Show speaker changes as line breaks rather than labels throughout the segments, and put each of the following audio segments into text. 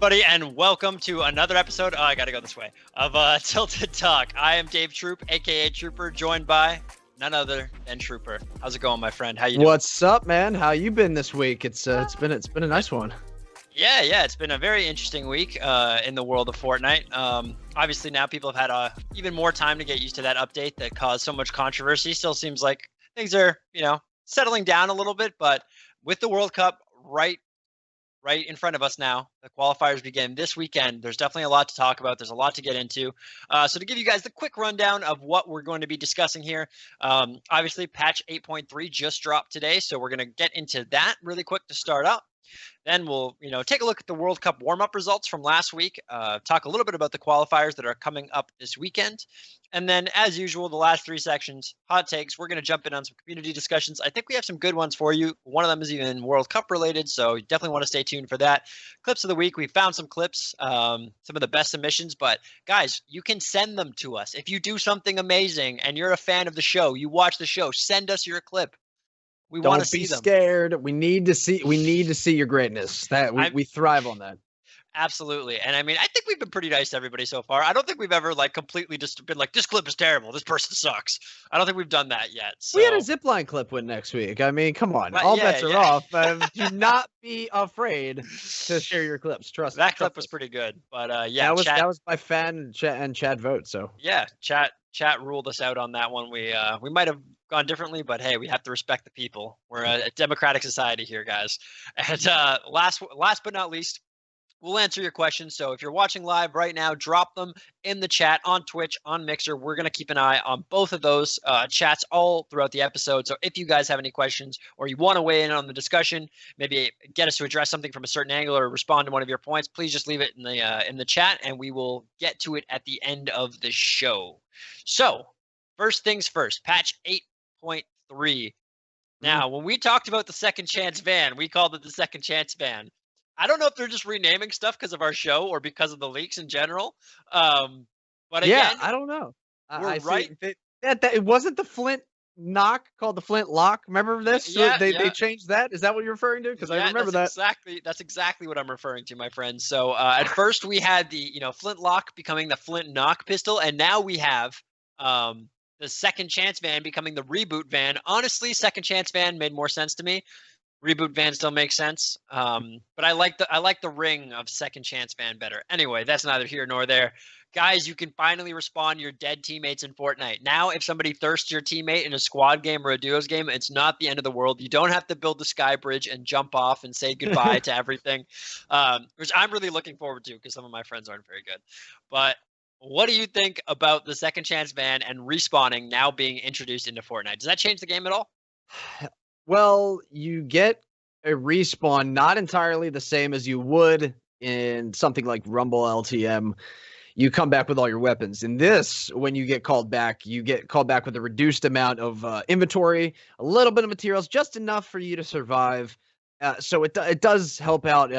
Buddy, and welcome to another episode. Oh, I gotta go this way of Tilted Talk. I am Dave Troop, aka Trooper, joined by none other than Throoper. How's it going, my friend? How you doing?
What's up, man? How you been this week? It's been a nice one.
Yeah, it's been a very interesting week in the world of Fortnite. Obviously, now people have had even more time to get used to that update that caused so much controversy. Still seems like things are, settling down a little bit, but with the World Cup right in front of us now, the qualifiers begin this weekend. There's definitely a lot to talk about. There's a lot to get into. So to give you guys the quick rundown of what we're going to be discussing here, obviously patch 8.3 just dropped today, so we're going to get into that really quick to start up. Then we'll, take a look at the World Cup warm-up results from last week, talk a little bit about the qualifiers that are coming up this weekend. And then, as usual, the last three sections, hot takes. We're going to jump in on some community discussions. I think we have some good ones for you. One of them is even World Cup related, so you definitely want to stay tuned for that. Clips of the week, we found some clips, some of the best submissions. But, guys, you can send them to us. If you do something amazing and you're a fan of the show, you watch the show, send us your clip. We want to see them.
Don't be scared. We need to see your greatness. We thrive on that.
Absolutely. And I mean, I think we've been pretty nice to everybody so far. I don't think we've ever completely just been like, this clip is terrible, this person sucks. I don't think we've done that yet. So.
We had a zipline clip win next week. I mean, come on. All bets are off. Do not be afraid to share your clips. Trust me.
That clip was pretty good. But
that was by fan and chat vote. So yeah,
chat ruled us out on that one. We might have gone differently, but hey, we have to respect the people. We're a democratic society here, guys. And last but not least, we'll answer your questions. So if you're watching live right now, drop them in the chat on Twitch, on Mixer. We're going to keep an eye on both of those chats all throughout the episode. So if you guys have any questions or you want to weigh in on the discussion, maybe get us to address something from a certain angle or respond to one of your points, please just leave it in the chat and we will get to it at the end of the show. So first things first, patch 8.3. Now, when we talked about the second chance van, we called it the second chance van. I don't know if they're just renaming stuff because of our show or because of the leaks in general. But again,
I don't know.
We're right.
It wasn't the Flint knock called the Flint lock. Remember this? So they changed that. Is that what you're referring to? Because I remember that.
That's exactly what I'm referring to, my friend. So at first we had the Flint lock becoming the Flint knock pistol, and now we have the second chance van becoming the reboot van. Honestly, second chance van made more sense to me. Reboot van still makes sense, but I like the ring of second chance van better. Anyway, that's neither here nor there. Guys, you can finally respawn your dead teammates in Fortnite. Now, if somebody thirsts your teammate in a squad game or a duos game, it's not the end of the world. You don't have to build the sky bridge and jump off and say goodbye to everything, which I'm really looking forward to because some of my friends aren't very good. But what do you think about the second chance van and respawning now being introduced into Fortnite? Does that change the game at all?
Well, you get a respawn not entirely the same as you would in something like Rumble LTM. You come back with all your weapons. In this, when you get called back, with a reduced amount of inventory, a little bit of materials, just enough for you to survive. So it does help out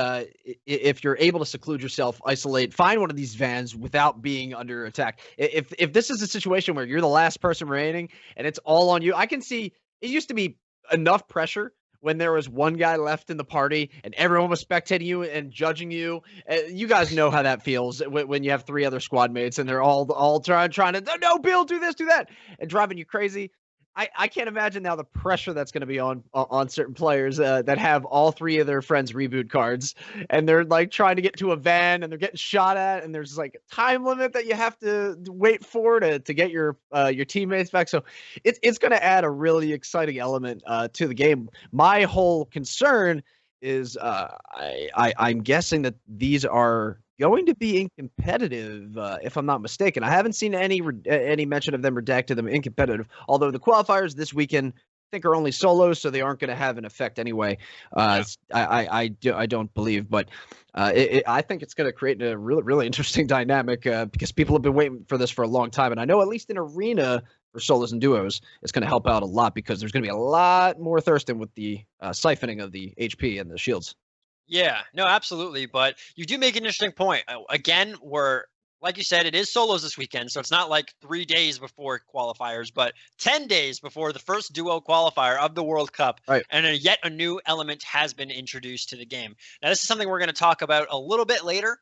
if you're able to seclude yourself, isolate, find one of these vans without being under attack. If this is a situation where you're the last person remaining and it's all on you, I can see it used to be enough pressure when there was one guy left in the party and everyone was spectating you and judging you. You guys know how that feels when you have three other squad mates and they're all trying to, no, Bill, do this, do that, and driving you crazy. I can't imagine now the pressure that's going to be on certain players that have all three of their friends' reboot cards, and they're trying to get to a van and they're getting shot at, and there's a time limit that you have to wait for to get your teammates back. So it's going to add a really exciting element to the game. My whole concern is I'm guessing that these are going to be in competitive, if I'm not mistaken. I haven't seen any mention of them redacted them in competitive, although the qualifiers this weekend I think are only solos, so they aren't going to have an effect anyway. I don't believe, but I think it's going to create a really, really interesting dynamic because people have been waiting for this for a long time, and I know at least in arena for solos and duos, it's going to help out a lot because there's going to be a lot more thirsting with the siphoning of the HP and the shields.
Yeah, no, absolutely. But you do make an interesting point. Again, we're like you said, it is solos this weekend, so it's not like 3 days before qualifiers, but 10 days before the first duo qualifier of the World Cup,
Right.
and yet a new element has been introduced to the game. Now, this is something we're going to talk about a little bit later,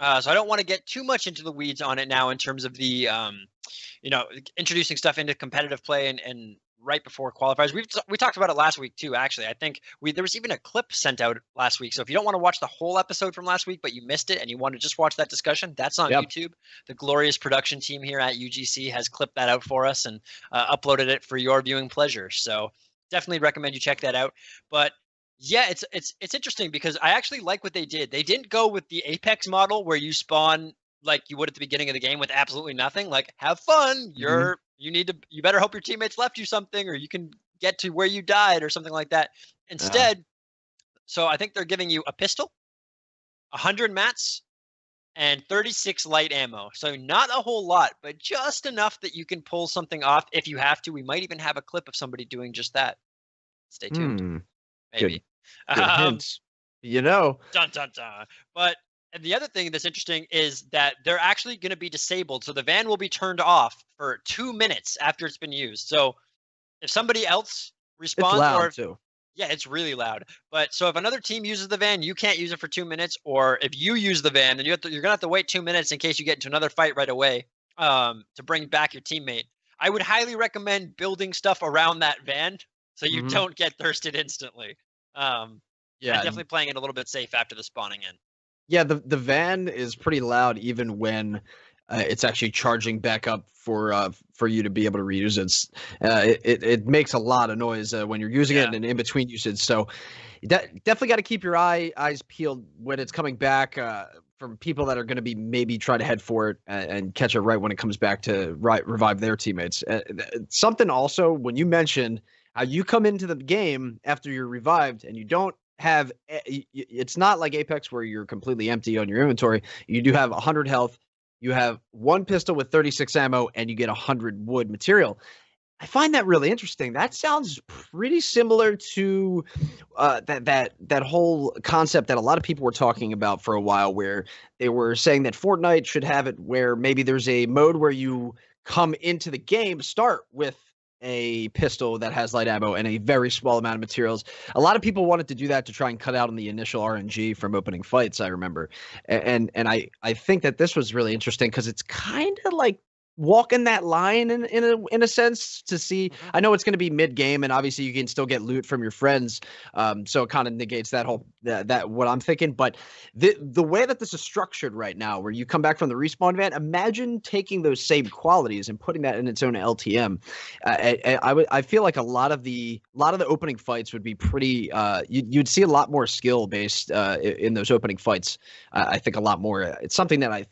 so I don't want to get too much into the weeds on it now in terms of the, introducing stuff into competitive play and right before qualifiers. We talked about it last week too. Actually, I think there was even a clip sent out last week. So if you don't want to watch the whole episode from last week, but you missed it and you want to just watch that discussion, that's on YouTube. The glorious production team here at UGC has clipped that out for us and uploaded it for your viewing pleasure. So definitely recommend you check that out. But yeah, it's interesting because I actually like what they did. They didn't go with the Apex model where you spawn like you would at the beginning of the game with absolutely nothing. Like, have fun. You better hope your teammates left you something, or you can get to where you died or something like that. Instead, so I think they're giving you a pistol, 100 mats, and 36 light ammo. So not a whole lot, but just enough that you can pull something off if you have to. We might even have a clip of somebody doing just that. Stay tuned. Maybe.
Good hints. You know.
Dun, dun, dun. But and the other thing that's interesting is that they're actually going to be disabled. So the van will be turned off for 2 minutes after it's been used. So if somebody else respawns,
it's loud too.
Yeah, it's really loud. But so if another team uses the van, you can't use it for 2 minutes. Or if you use the van, then you're going to have to wait 2 minutes in case you get into another fight right away to bring back your teammate. I would highly recommend building stuff around that van so you don't get thirsted instantly. And definitely playing it a little bit safe after the spawning in.
Yeah, the van is pretty loud even when it's actually charging back up for you to be able to reuse it. It makes a lot of noise when you're using it and in between usage. So definitely got to keep your eyes peeled when it's coming back from people that are going to be maybe try to head for it and catch it right when it comes back to revive their teammates. Something also when you mentioned how you come into the game after you're revived and you don't have it's not like Apex where you're completely empty on your inventory. You do have 100 health, you have one pistol with 36 ammo, and you get 100 wood material. I find that really interesting. That sounds pretty similar to that whole concept that a lot of people were talking about for a while, where they were saying that Fortnite should have it where maybe there's a mode where you come into the game, start with a pistol that has light ammo and a very small amount of materials. A lot of people wanted to do that to try and cut out on the initial RNG from opening fights, I remember. And I think that this was really interesting because it's kind of like walking that line in a sense to see. I know it's going to be mid game and obviously you can still get loot from your friends, so it kind of negates that whole that what I'm thinking. But the way that this is structured right now, where you come back from the respawn van, imagine taking those same qualities and putting that in its own LTM. I feel like a lot of the opening fights would be pretty you'd see a lot more skill based in those opening fights. I think a lot more. It's something that I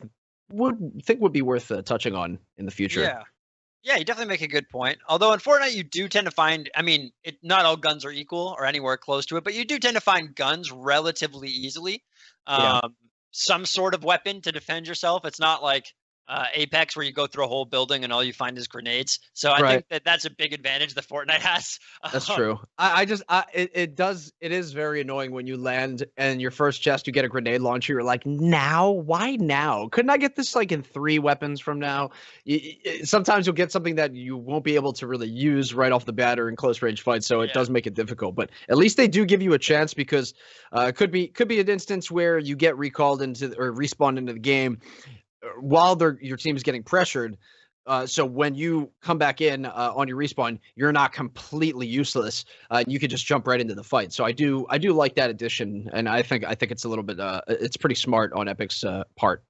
would be worth touching on in the future.
Yeah, you definitely make a good point. Although in Fortnite, you do tend to find, not all guns are equal or anywhere close to it, but you do tend to find guns relatively easily. Some sort of weapon to defend yourself. It's not like Apex where you go through a whole building and all you find is grenades. So I think that's a big advantage that Fortnite has.
That's true. It is very annoying when you land and your first chest you get a grenade launcher. You're like, now? Why now? Couldn't I get this like in 3 weapons from now? Sometimes you'll get something that you won't be able to really use right off the bat or in close range fights, so it does make it difficult. But at least they do give you a chance because it could be an instance where you get recalled into or respawned into the game while your team is getting pressured. So when you come back in on your respawn, you're not completely useless. You could just jump right into the fight. So I do like that addition, and I think it's a little bit it's pretty smart on Epic's part.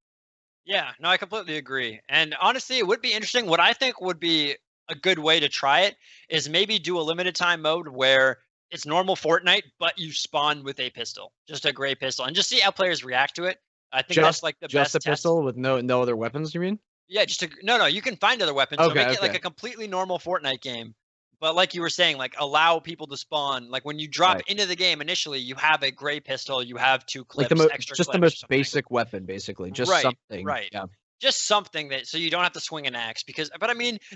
Yeah, no, I completely agree. And honestly, it would be interesting. What I think would be a good way to try it is maybe do a limited time mode where it's normal Fortnite, but you spawn with a pistol, just a gray pistol, and just see how players react to it. I think that's like the best.
Just a pistol with no other weapons, you mean?
Yeah, no. You can find other weapons.
Okay,
so make it like a completely normal Fortnite game. But like you were saying, like allow people to spawn. Like when you drop into the game initially, you have a gray pistol, you have 2 clips, extra
just
clips,
the most basic weapon, basically. Just something.
Right.
Yeah.
Just something that so you don't have to swing an axe but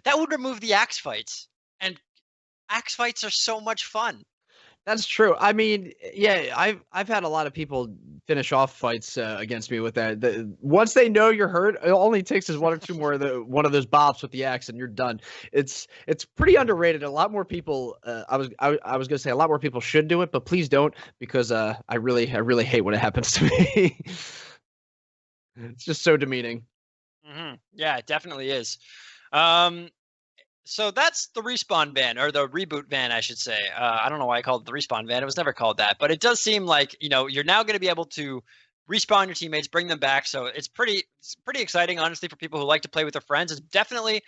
that would remove the axe fights. And axe fights are so much fun.
That's true. I've had a lot of people finish off fights against me with that. Once they know you're hurt, it only takes is one or two more of one of those bops with the axe, and you're done. It's pretty underrated. A lot more people. I was gonna say a lot more people should do it, but please don't, because I really hate when it happens to me. It's just so demeaning.
Yeah, it definitely is. So that's the respawn ban, or the reboot ban, I should say. I don't know why I called it the respawn ban. It was never called that, but it does seem like, you're now going to be able to respawn your teammates, bring them back. So it's pretty exciting, honestly, for people who like to play with their friends. It's definitely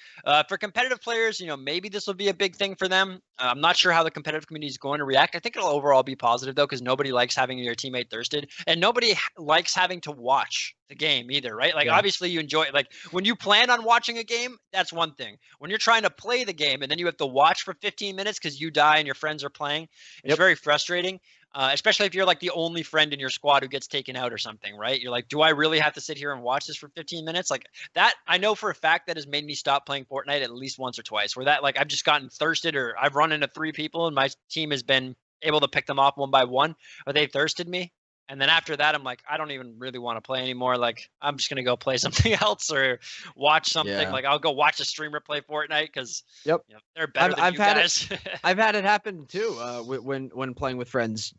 for competitive players. Maybe this will be a big thing for them. I'm not sure how the competitive community is going to react. I think it'll overall be positive though, because nobody likes having your teammate thirsted, and nobody likes having to watch the game either, right? Like, obviously you enjoy it. Like, when you plan on watching a game, that's one thing. When you're trying to play the game and then you have to watch for 15 minutes because you die and your friends are playing, it's very frustrating. Especially if you're like the only friend in your squad who gets taken out or something, right? You're like, do I really have to sit here and watch this for 15 minutes? Like that, I know for a fact that has made me stop playing Fortnite at least once or twice, where that, like, I've just gotten thirsted, or I've run into 3 people and my team has been able to pick them off one by one, or they've thirsted me. And then after that, I'm like, I don't even really want to play anymore. Like, I'm just going to go play something else or watch something.
Yeah.
Like, I'll go watch a streamer play Fortnite because they're better than
I've
you
had
guys.
I've had it happen too. When playing with friends,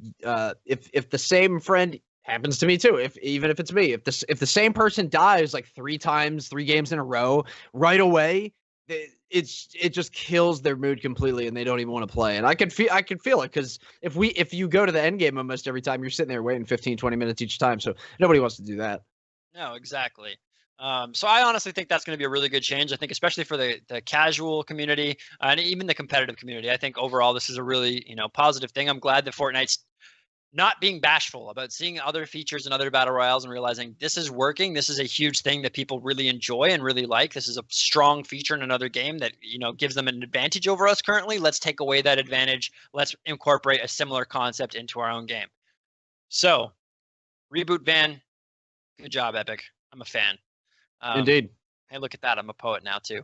if the same friend happens to me too, even if it's me, if the same person dies like 3 times, 3 games in a row, right away, it just kills their mood completely, and they don't even want to play. And I can feel it, because if you go to the end game almost every time, you're sitting there waiting 15, 20 minutes each time. So nobody wants to do that.
No, exactly. So I honestly think that's going to be a really good change. I think especially for the casual community and even the competitive community. I think overall this is a really positive thing. I'm glad that Fortnite's not being bashful about seeing other features and other battle royales and realizing this is working. This is a huge thing that people really enjoy and really like. This is a strong feature in another game that gives them an advantage over us currently. Let's take away that advantage. Let's incorporate a similar concept into our own game. So, reboot ban. Good job, Epic. I'm a fan.
Indeed.
Hey, look at that. I'm a poet now too.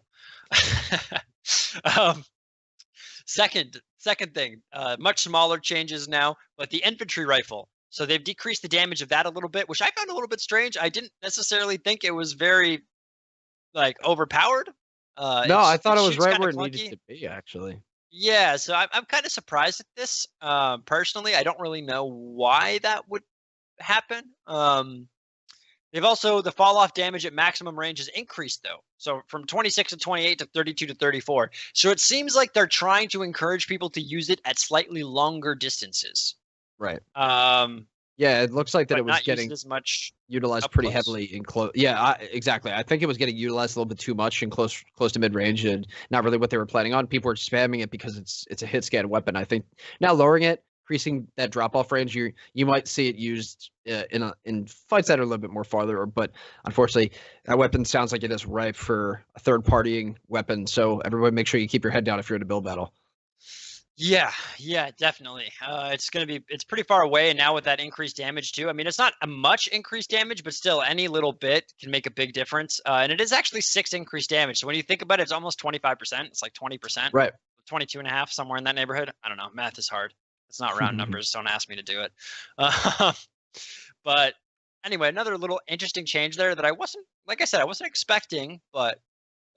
Second thing, much smaller changes now, but the infantry rifle. So they've decreased the damage of that a little bit, which I found a little bit strange. I didn't necessarily think it was very overpowered.
No, I thought it was right where it needed to be, actually.
Yeah, so I'm kind of surprised at this. Personally, I don't really know why that would happen. They've also, the fall off damage at maximum range has increased though. So from 26 to 28 to 32 to 34. So it seems like they're trying to encourage people to use it at slightly longer distances.
Right. Yeah, it looks like that it was getting
as much
utilized pretty heavily in close. Yeah, exactly. I think it was getting utilized a little bit too much in close to mid range, and not really what they were planning on. People were spamming it because it's a hit scan weapon. I think now lowering it, increasing that drop off range, you might see it used in fights that are a little bit more farther. But unfortunately, that weapon sounds like it is ripe for a third partying weapon. So everybody, make sure you keep your head down if you're in a build battle.
Yeah, definitely. It's pretty far away, and now with that increased damage too. I mean, it's not a much increased damage, but still, any little bit can make a big difference. And it is actually 6 increased damage. So when you think about it, it's almost 25%. It's like 20%,
right?
22.5, somewhere in that neighborhood. I don't know. Math is hard. It's not round numbers. Don't ask me to do it. But anyway, another little interesting change there that I wasn't expecting, but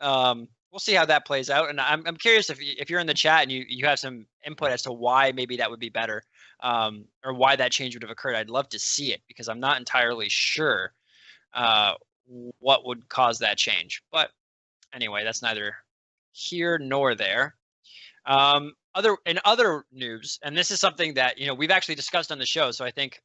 we'll see how that plays out. And I'm curious if you're in the chat and you have some input as to why maybe that would be better, or why that change would have occurred. I'd love to see it, because I'm not entirely sure what would cause that change. But anyway, that's neither here nor there. Other news, and this is something that we've actually discussed on the show, so I think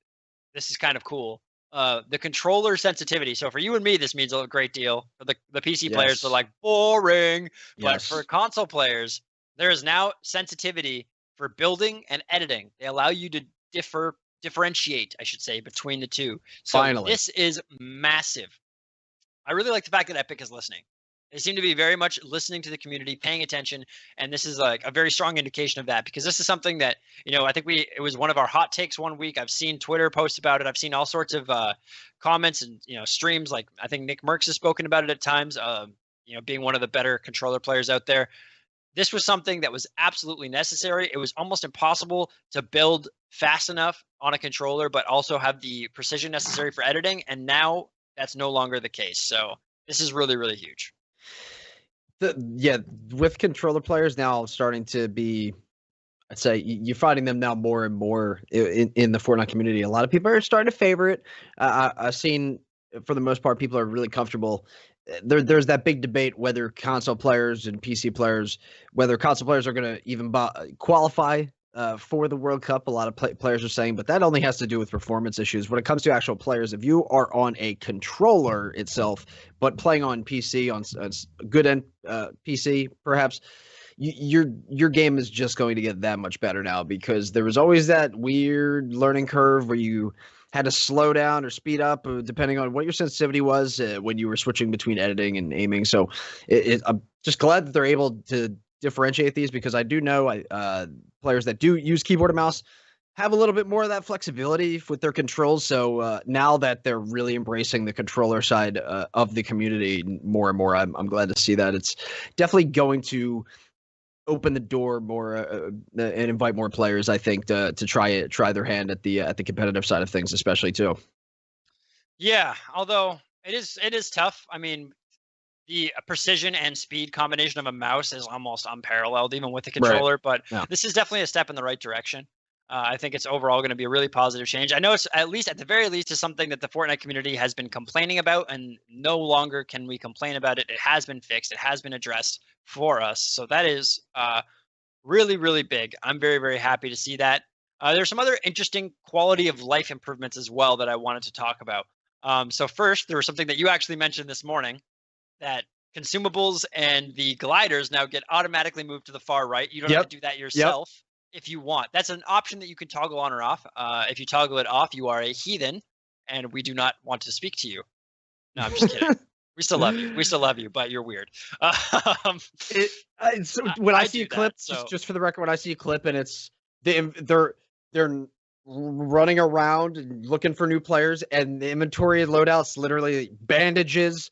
this is kind of cool. The controller sensitivity. So for you and me, this means a great deal. For the PC players, they're like boring. But for console players, there is now sensitivity for building and editing. They allow you to differentiate, I should say, between the two. So finally, this is massive. I really like the fact that Epic is listening. They seem to be very much listening to the community, paying attention, and this is like a very strong indication of that, because this is something that I think it was one of our hot takes one week. I've seen Twitter post about it. I've seen all sorts of comments and streams. Like, I think Nick Merckx has spoken about it at times. Being one of the better controller players out there. This was something that was absolutely necessary. It was almost impossible to build fast enough on a controller, but also have the precision necessary for editing. And now that's no longer the case. So this is really, really huge.
Yeah, with controller players now starting to be, I'd say you're finding them now more and more in the Fortnite community. A lot of people are starting to favor it. I've seen, for the most part, people are really comfortable. There's that big debate whether console players and PC players, whether console players are going to even qualify for the World Cup. A lot of players are saying, but that only has to do with performance issues. When it comes to actual players, if you are on a controller itself, but playing on PC, on good end PC, perhaps, your game is just going to get that much better now, because there was always that weird learning curve where you had to slow down or speed up depending on what your sensitivity was when you were switching between editing and aiming. So I'm just glad that they're able to differentiate these, because I do know players that do use keyboard and mouse have a little bit more of that flexibility with their controls. So now that they're really embracing the controller side of the community more and more, I'm glad to see that. It's definitely going to open the door more and invite more players, I think, to try their hand at the competitive side of things, especially too.
Yeah, although it is tough. I mean, the precision and speed combination of a mouse is almost unparalleled, even with the controller. Right. But yeah, this is definitely a step in the right direction. I think it's overall going to be a really positive change. I know it's, at least at the very least, is something that the Fortnite community has been complaining about, and no longer can we complain about it. It has been fixed. It has been addressed for us. So that is really, really big. I'm very, very happy to see that. There's some other interesting quality of life improvements as well that I wanted to talk about. So first, there was something that you actually mentioned this morning, that consumables and the gliders now get automatically moved to the far right. You don't have to do that yourself if you want. That's an option that you can toggle on or off. If you toggle it off, you are a heathen, and we do not want to speak to you. No, I'm just kidding. We still love you. We still love you, but you're weird.
So when I see a clip, just for the record, when I see a clip and it's they're running around and looking for new players, and the inventory loadouts literally bandages,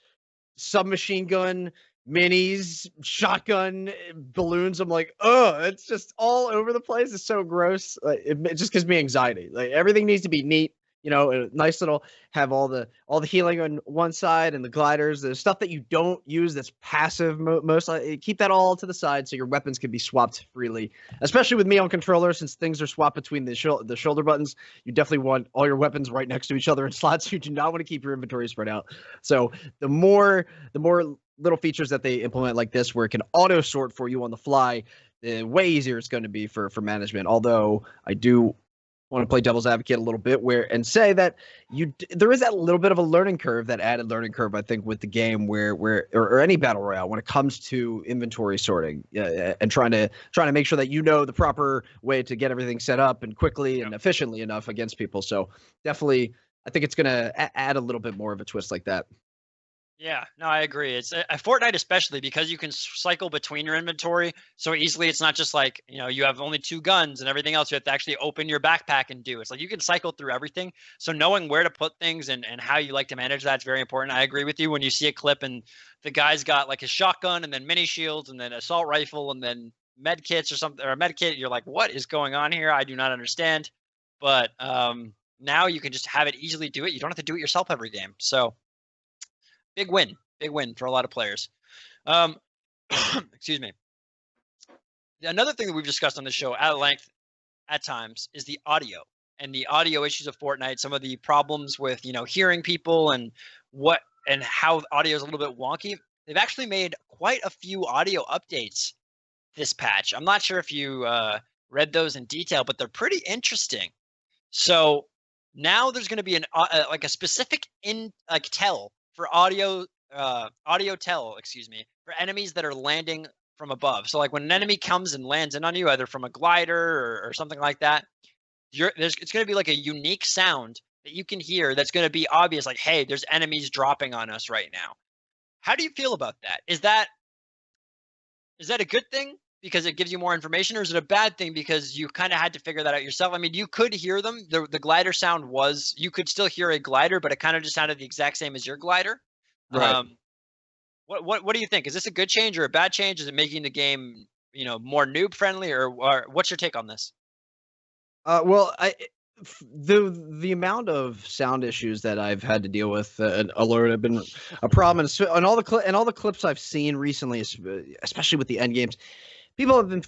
submachine gun, minis, shotgun, balloons. I'm like, oh, it's just all over the place. It's so gross. Like, it just gives me anxiety. Like, everything needs to be neat. You know, a nice little, have all the healing on one side and the gliders. There's stuff that you don't use that's passive. Most keep that all to the side so your weapons can be swapped freely. Especially with me on controller, since things are swapped between the shoulder buttons. You definitely want all your weapons right next to each other in slots. You do not want to keep your inventory spread out. So the more little features that they implement like this, where it can auto sort for you on the fly, the way easier it's going to be for management. Although I do want to play devil's advocate a little bit and say that there is that little bit of a learning curve, that added learning curve, I think, with the game or any battle royale when it comes to inventory sorting and trying to make sure that you know the proper way to get everything set up and quickly and efficiently enough against people. So definitely, I think it's going to add a little bit more of a twist like that.
Yeah, no, I agree. It's a Fortnite, especially because you can cycle between your inventory so easily. It's not just like, you have only 2 guns and everything else you have to actually open your backpack and do. It's like you can cycle through everything. So knowing where to put things and how you like to manage that's very important. I agree with you. When you see a clip and the guy's got like his shotgun and then mini shields and then assault rifle and then med kits or something, or a med kit, you're like, what is going on here? I do not understand. But now you can just have it easily do it. You don't have to do it yourself every game. So big win for a lot of players. Excuse me. Another thing that we've discussed on the show at length at times is the audio and the audio issues of Fortnite. Some of the problems with, hearing people and how audio is a little bit wonky. They've actually made quite a few audio updates this patch. I'm not sure if you read those in detail, but they're pretty interesting. So now there's going to be a specific tell for audio tell, for enemies that are landing from above. So like when an enemy comes and lands in on you, either from a glider or something like that, it's going to be like a unique sound that you can hear that's going to be obvious, like, hey, there's enemies dropping on us right now. How do you feel about that? Is that a good thing because it gives you more information, or is it a bad thing because you kind of had to figure that out yourself? I mean, you could hear them. The glider sound you could still hear a glider, but it kind of just sounded the exact same as your glider.
Right.
What do you think? Is this a good change or a bad change? Is it making the game, more noob friendly, or what's your take on this?
Well, the amount of sound issues that I've had to deal with alert have been a problem, and all the clips I've seen recently, especially with the end games, people have been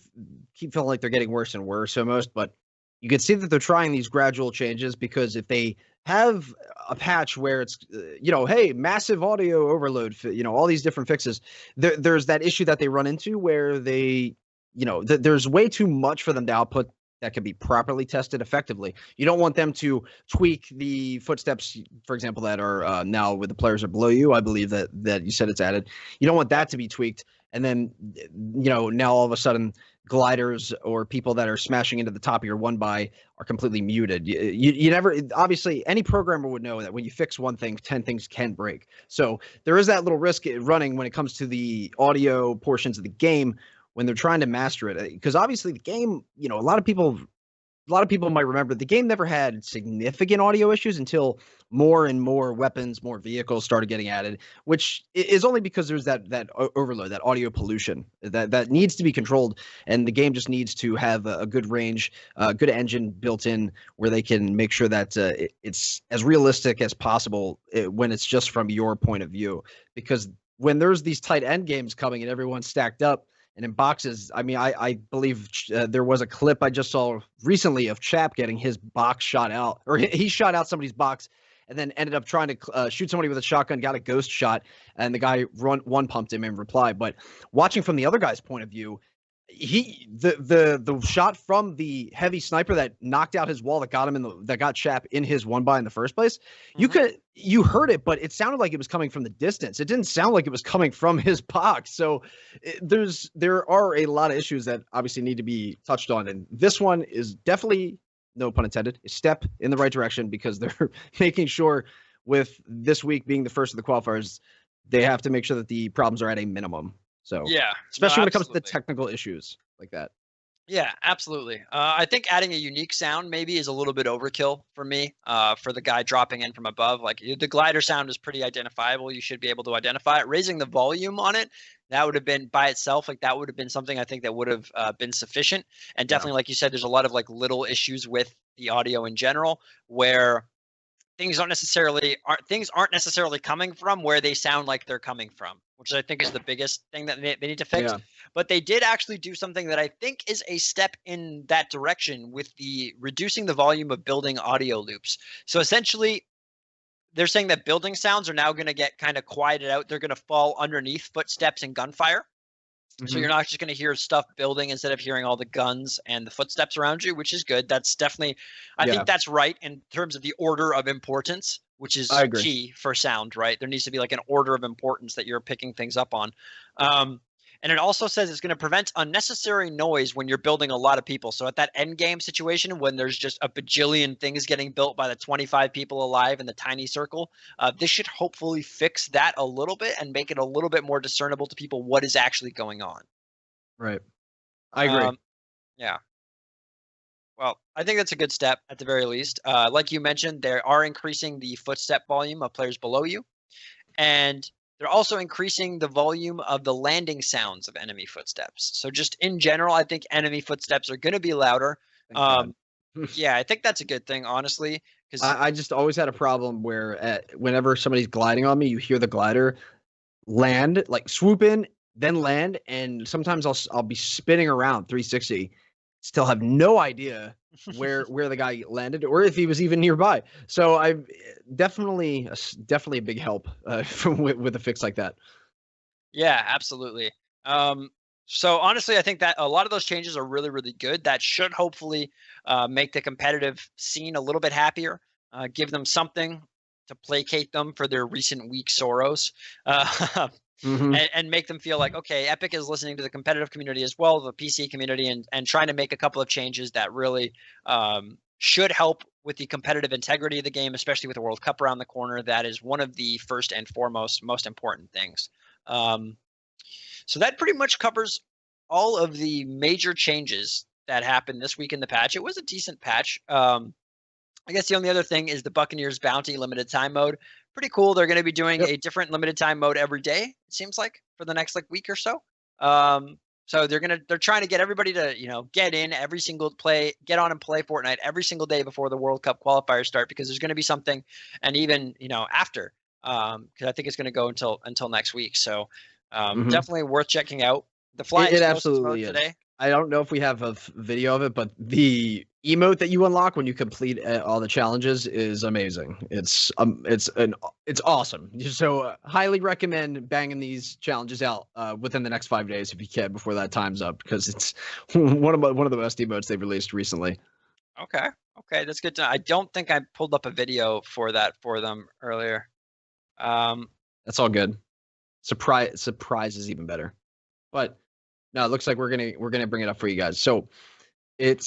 keep feeling like they're getting worse and worse almost. But you can see that they're trying these gradual changes because if they have a patch where it's hey, massive audio overload, all these different fixes, there's that issue that they run into where they there's way too much for them to output that can be properly tested effectively. You don't want them to tweak the footsteps, for example, that are now with the players are below you. I believe that you said it's added. You don't want that to be tweaked, and then now all of a sudden gliders or people that are smashing into the top of your one by are completely muted. You never, obviously, any programmer would know that when you fix one thing, 10 things can break. So there is that little risk running when it comes to the audio portions of the game when they're trying to master it, because obviously the game, a lot of people might remember the game never had significant audio issues until more and more weapons, more vehicles started getting added, which is only because there's that overload, that audio pollution that needs to be controlled, and the game just needs to have a good range, good engine built in where they can make sure that it's as realistic as possible when it's just from your point of view, because when there's these tight end games coming and everyone's stacked up and in boxes, I mean, I believe there was a clip I just saw recently of Chap getting his box shot out, or he shot out somebody's box and then ended up trying to shoot somebody with a shotgun, got a ghost shot, and the guy one pumped him in reply. But watching from the other guy's point of view, the shot from the heavy sniper that knocked out his wall that got him that got Chap in his one by in the first place, you heard it, but it sounded like it was coming from the distance. It didn't sound like it was coming from his box. So there are a lot of issues that obviously need to be touched on, and this one is definitely, no pun intended, a step in the right direction, because they're making sure with this week being the first of the qualifiers, they have to make sure that the problems are at a minimum. So
yeah,
especially when it comes to the technical issues like that.
Yeah, absolutely. I think adding a unique sound maybe is a little bit overkill for me. For the guy dropping in from above, like the glider sound is pretty identifiable. You should be able to identify it. Raising the volume on it, that would have been by itself, like that would have been something I think that would have been sufficient. And definitely, like you said, there's a lot of like little issues with the audio in general where things aren't necessarily coming from where they sound like they're coming from, which I think is the biggest thing that they need to fix. Yeah. But they did actually do something that I think is a step in that direction with the reducing the volume of building audio loops. So essentially, they're saying that building sounds are now going to get kind of quieted out. They're going to fall underneath footsteps and gunfire. So you're not just going to hear stuff building instead of hearing all the guns and the footsteps around you, which is good. That's definitely, I think that's right in terms of the order of importance, which is key for sound, right? There needs to be like an order of importance that you're picking things up on. And it also says it's going to prevent unnecessary noise when you're building a lot of people. So at that end game situation, when there's just a bajillion things getting built by the 25 people alive in the tiny circle, this should hopefully fix that a little bit and make it a little bit more discernible to people what is actually going on.
Right. I agree.
Yeah. Well, I think that's a good step at the very least. Like you mentioned, they are increasing the footstep volume of players below you. And they're also increasing the volume of the landing sounds of enemy footsteps. So just in general, I think enemy footsteps are going to be louder. Yeah, I think that's a good thing, honestly. Because
I just always had a problem where whenever somebody's gliding on me, you hear the glider land, like swoop in, then land, and sometimes I'll be spinning around 360, still have no idea where the guy landed or if he was even nearby. So I definitely a big help with a fix like that.
Yeah, absolutely. So honestly, I think that a lot of those changes are really, really good. That should hopefully make the competitive scene a little bit happier, give them something to placate them for their recent weak sorrows. And make them feel like, okay, Epic is listening to the competitive community as well, the PC community, and trying to make a couple of changes that really should help with the competitive integrity of the game, especially with the World Cup around the corner. That is one of the first and foremost, most important things. So that pretty much covers all of the major changes that happened this week in the patch. It was a decent patch. I guess the only other thing is the Buccaneers Bounty limited time mode. Pretty cool. They're going to be doing a different limited time mode every day, it seems like, for the next week or so. So they're trying to get everybody to, get in every single get on and play Fortnite every single day before the World Cup qualifiers start, because there's going to be something, and even, after, because I think it's going to go until next week. So definitely worth checking out. The flying
It
explosives mode
absolutely is.
today.
I don't know if we have a video of it, but the emote that you unlock when you complete all the challenges is amazing. It's awesome. So highly recommend banging these challenges out within the next 5 days if you can before that time's up, because it's one of the best emotes they've released recently.
Okay, that's good to know. I don't think I pulled up a video for them earlier.
That's all good. Surprise is even better. But no, it looks like we're gonna bring it up for you guys. So it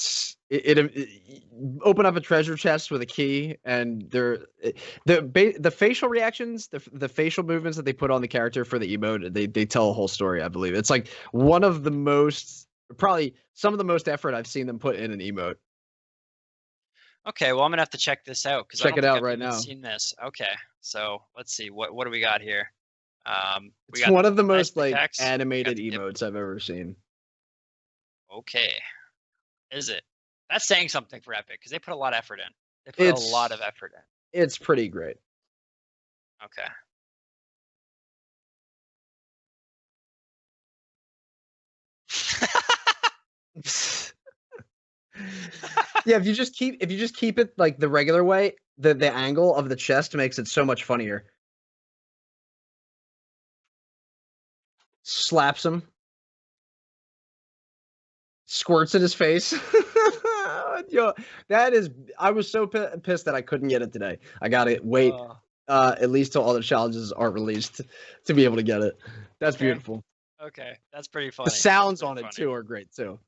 open up a treasure chest with a key, and the facial reactions, the facial movements that they put on the character for the emote, they tell a whole story. I believe it's like one of the most, probably some of the most effort I've seen them put in an emote.
Okay, well, I'm gonna have to check this out because
Check it out right now.
Seen this. Okay, so let's see what do we got here.
It's one of the most animated emotes I've ever seen.
Okay, is it? That's saying something for Epic, because they put a lot of effort in. They put a lot of effort in.
It's pretty great.
Okay.
Yeah, if you just keep it like the regular way, the angle of the chest makes it so much funnier. Slaps him. Squirts in his face. Yo, I was so pissed that I couldn't get it today. I gotta wait at least till all the challenges are released to be able to get it. That's beautiful.
Okay, that's pretty funny.
The sounds on it too are great too.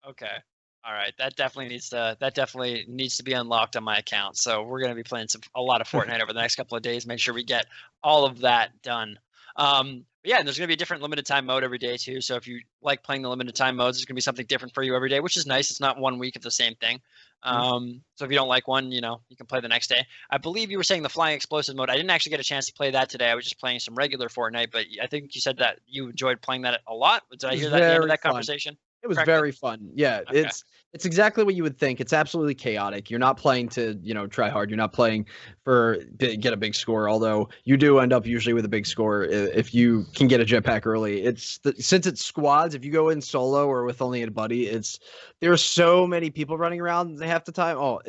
Okay. All right, that definitely needs to be unlocked on my account. So we're gonna be playing a lot of Fortnite over the next couple of days. Make sure we get all of that done. Yeah, and there's gonna be a different limited time mode every day too. So if you like playing the limited time modes, there's gonna be something different for you every day, which is nice. It's not 1 week of the same thing. So if you don't like one, you can play the next day. I believe you were saying the flying explosive mode. I didn't actually get a chance to play that today. I was just playing some regular Fortnite, but I think you said that you enjoyed playing that a lot. Did I hear that at the end of that conversation?
It was very fun. Yeah, okay. It's exactly what you would think. It's absolutely chaotic. You're not playing to, try hard. You're not playing get a big score, although you do end up usually with a big score if you can get a jetpack early. Since it's squads, if you go in solo or with only a buddy, there's so many people running around half the time. Oh,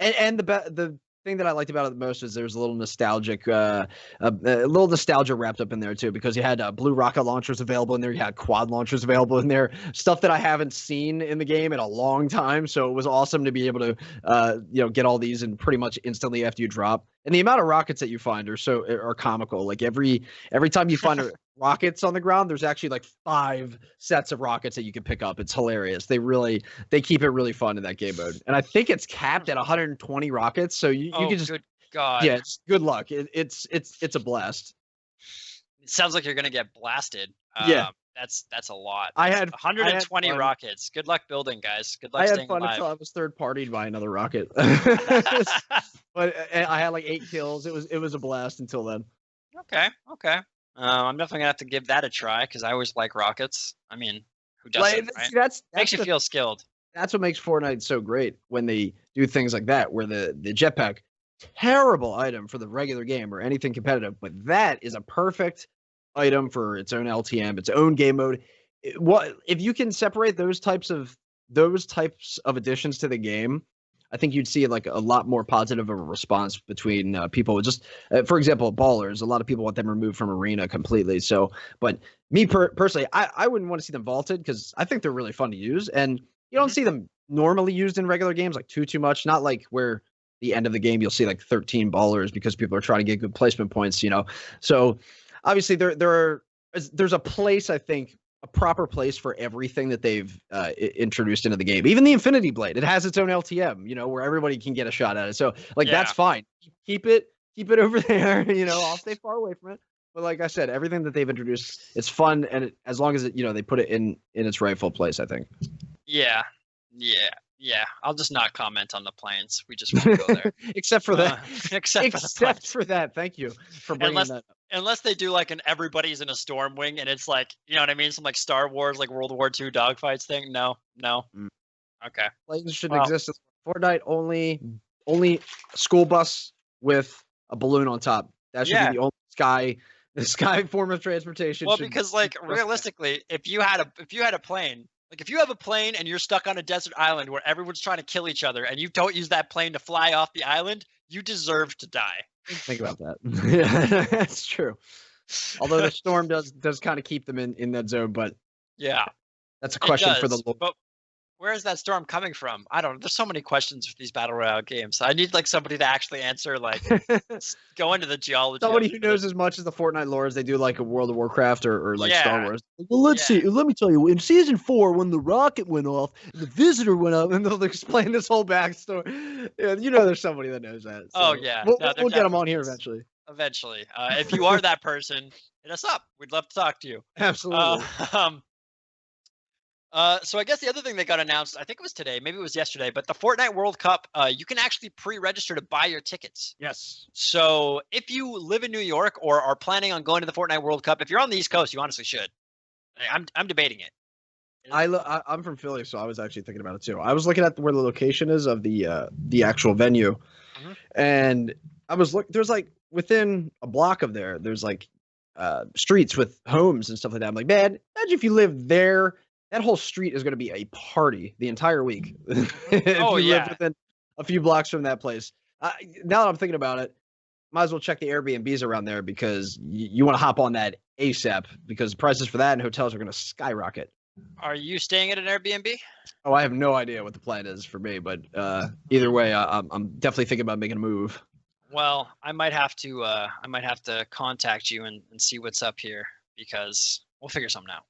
and the thing that I liked about it the most is there's a little nostalgic, a little nostalgia wrapped up in there too, because you had blue rocket launchers available in there, you had quad launchers available in there, stuff that I haven't seen in the game in a long time. So it was awesome to be able to, get all these and pretty much instantly after you drop. And the amount of rockets that you find are comical. Like every time you find rockets on the ground, there's actually like 5 sets of rockets that you can pick up. It's hilarious. They keep it really fun in that game mode. And I think it's capped at 120 rockets. So you can just, good God. Yeah, it's good luck. It's a blast.
It sounds like you're going to get blasted.
Yeah.
That's a lot.
I had
120 rockets. Good luck building, guys. Good luck staying alive. I had fun until
I was third partied by another rocket. But I had like 8 kills. It was a blast until then.
Okay. I'm definitely gonna have to give that a try because I always like rockets. I mean, who doesn't? Right? That's makes you feel skilled.
That's what makes Fortnite so great when they do things like that, where the jetpack, terrible item for the regular game or anything competitive, but that is a perfect item for its own LTM, its own game mode. What if you can separate those types of additions to the game? I think you'd see like a lot more positive of a response between people. Just for example, ballers. A lot of people want them removed from arena completely. So, but me personally, I wouldn't want to see them vaulted because I think they're really fun to use, and you don't see them normally used in regular games like too much. Not like where the end of the game you'll see like 13 ballers because people are trying to get good placement points. So obviously there's a place, I think, a proper place for everything that they've introduced into the game. Even the Infinity Blade, it has its own LTM, where everybody can get a shot at it. So that's fine. Keep it over there. I'll stay far away from it. But like I said, everything that they've introduced, it's fun, and as long as they put it in its rightful place, I think.
Yeah. Yeah, I'll just not comment on the planes. We just won't go there.
Except for that.
Except for the
Except
planes.
for that. Thank you for bringing
Unless
that up.
unless they do like an everybody's in a storm wing and it's like, you know what I mean? Some like Star Wars, like World War II dogfights thing. No.
Mm.
Okay.
Planes shouldn't
Well,
exist in Fortnite. Only school bus with a balloon on top. That should be
yeah.
the only the sky form of transportation.
Well,
should
because like realistically, if you had a plane, like if you have a plane and you're stuck on a desert island where everyone's trying to kill each other and you don't use that plane to fly off the island, you deserve to die.
think about that. Yeah, that's true. Although the storm does kind of keep them in that zone, but
Yeah.
that's a question for the Lord.
But where is that storm coming from? I don't know. There's so many questions with these battle royale games. I need like somebody to actually answer, like go into the geology.
Somebody who knows as much as the Fortnite lore as they do like a World of Warcraft or like Star
Yeah.
Wars. Well, let's see. Let me tell you. In season 4, when the rocket went off, the visitor went up, and they'll explain this whole backstory. Yeah, you know, there's somebody that knows that. So
Oh yeah.
we'll,
No, there
we'll get them on
definitely
here
is.
eventually.
Eventually. If you are that person, hit us up. We'd love to talk to you.
Absolutely.
So I guess the other thing that got announced, I think it was today, maybe it was yesterday, but the Fortnite World Cup, you can actually pre-register to buy your tickets.
Yes.
So if you live in New York or are planning on going to the Fortnite World Cup, if you're on the East Coast, you honestly should. I'm debating it.
I'm from Philly, so I was actually thinking about it too. I was looking at where the location is of the actual venue, and I was there's like within a block of there's like streets with homes and stuff like that. I'm like, man, imagine if you live there. That whole street is going to be a party the entire week. If
Oh,
you
yeah.
live within a few blocks from that place. Now that I'm thinking about it, might as well check the Airbnbs around there because you want to hop on that ASAP because prices for that and hotels are going to skyrocket.
Are you staying at an Airbnb?
Oh, I have no idea what the plan is for me, but either way, I'm definitely thinking about making a move.
Well, I might have to contact you and see what's up here because we'll figure something out.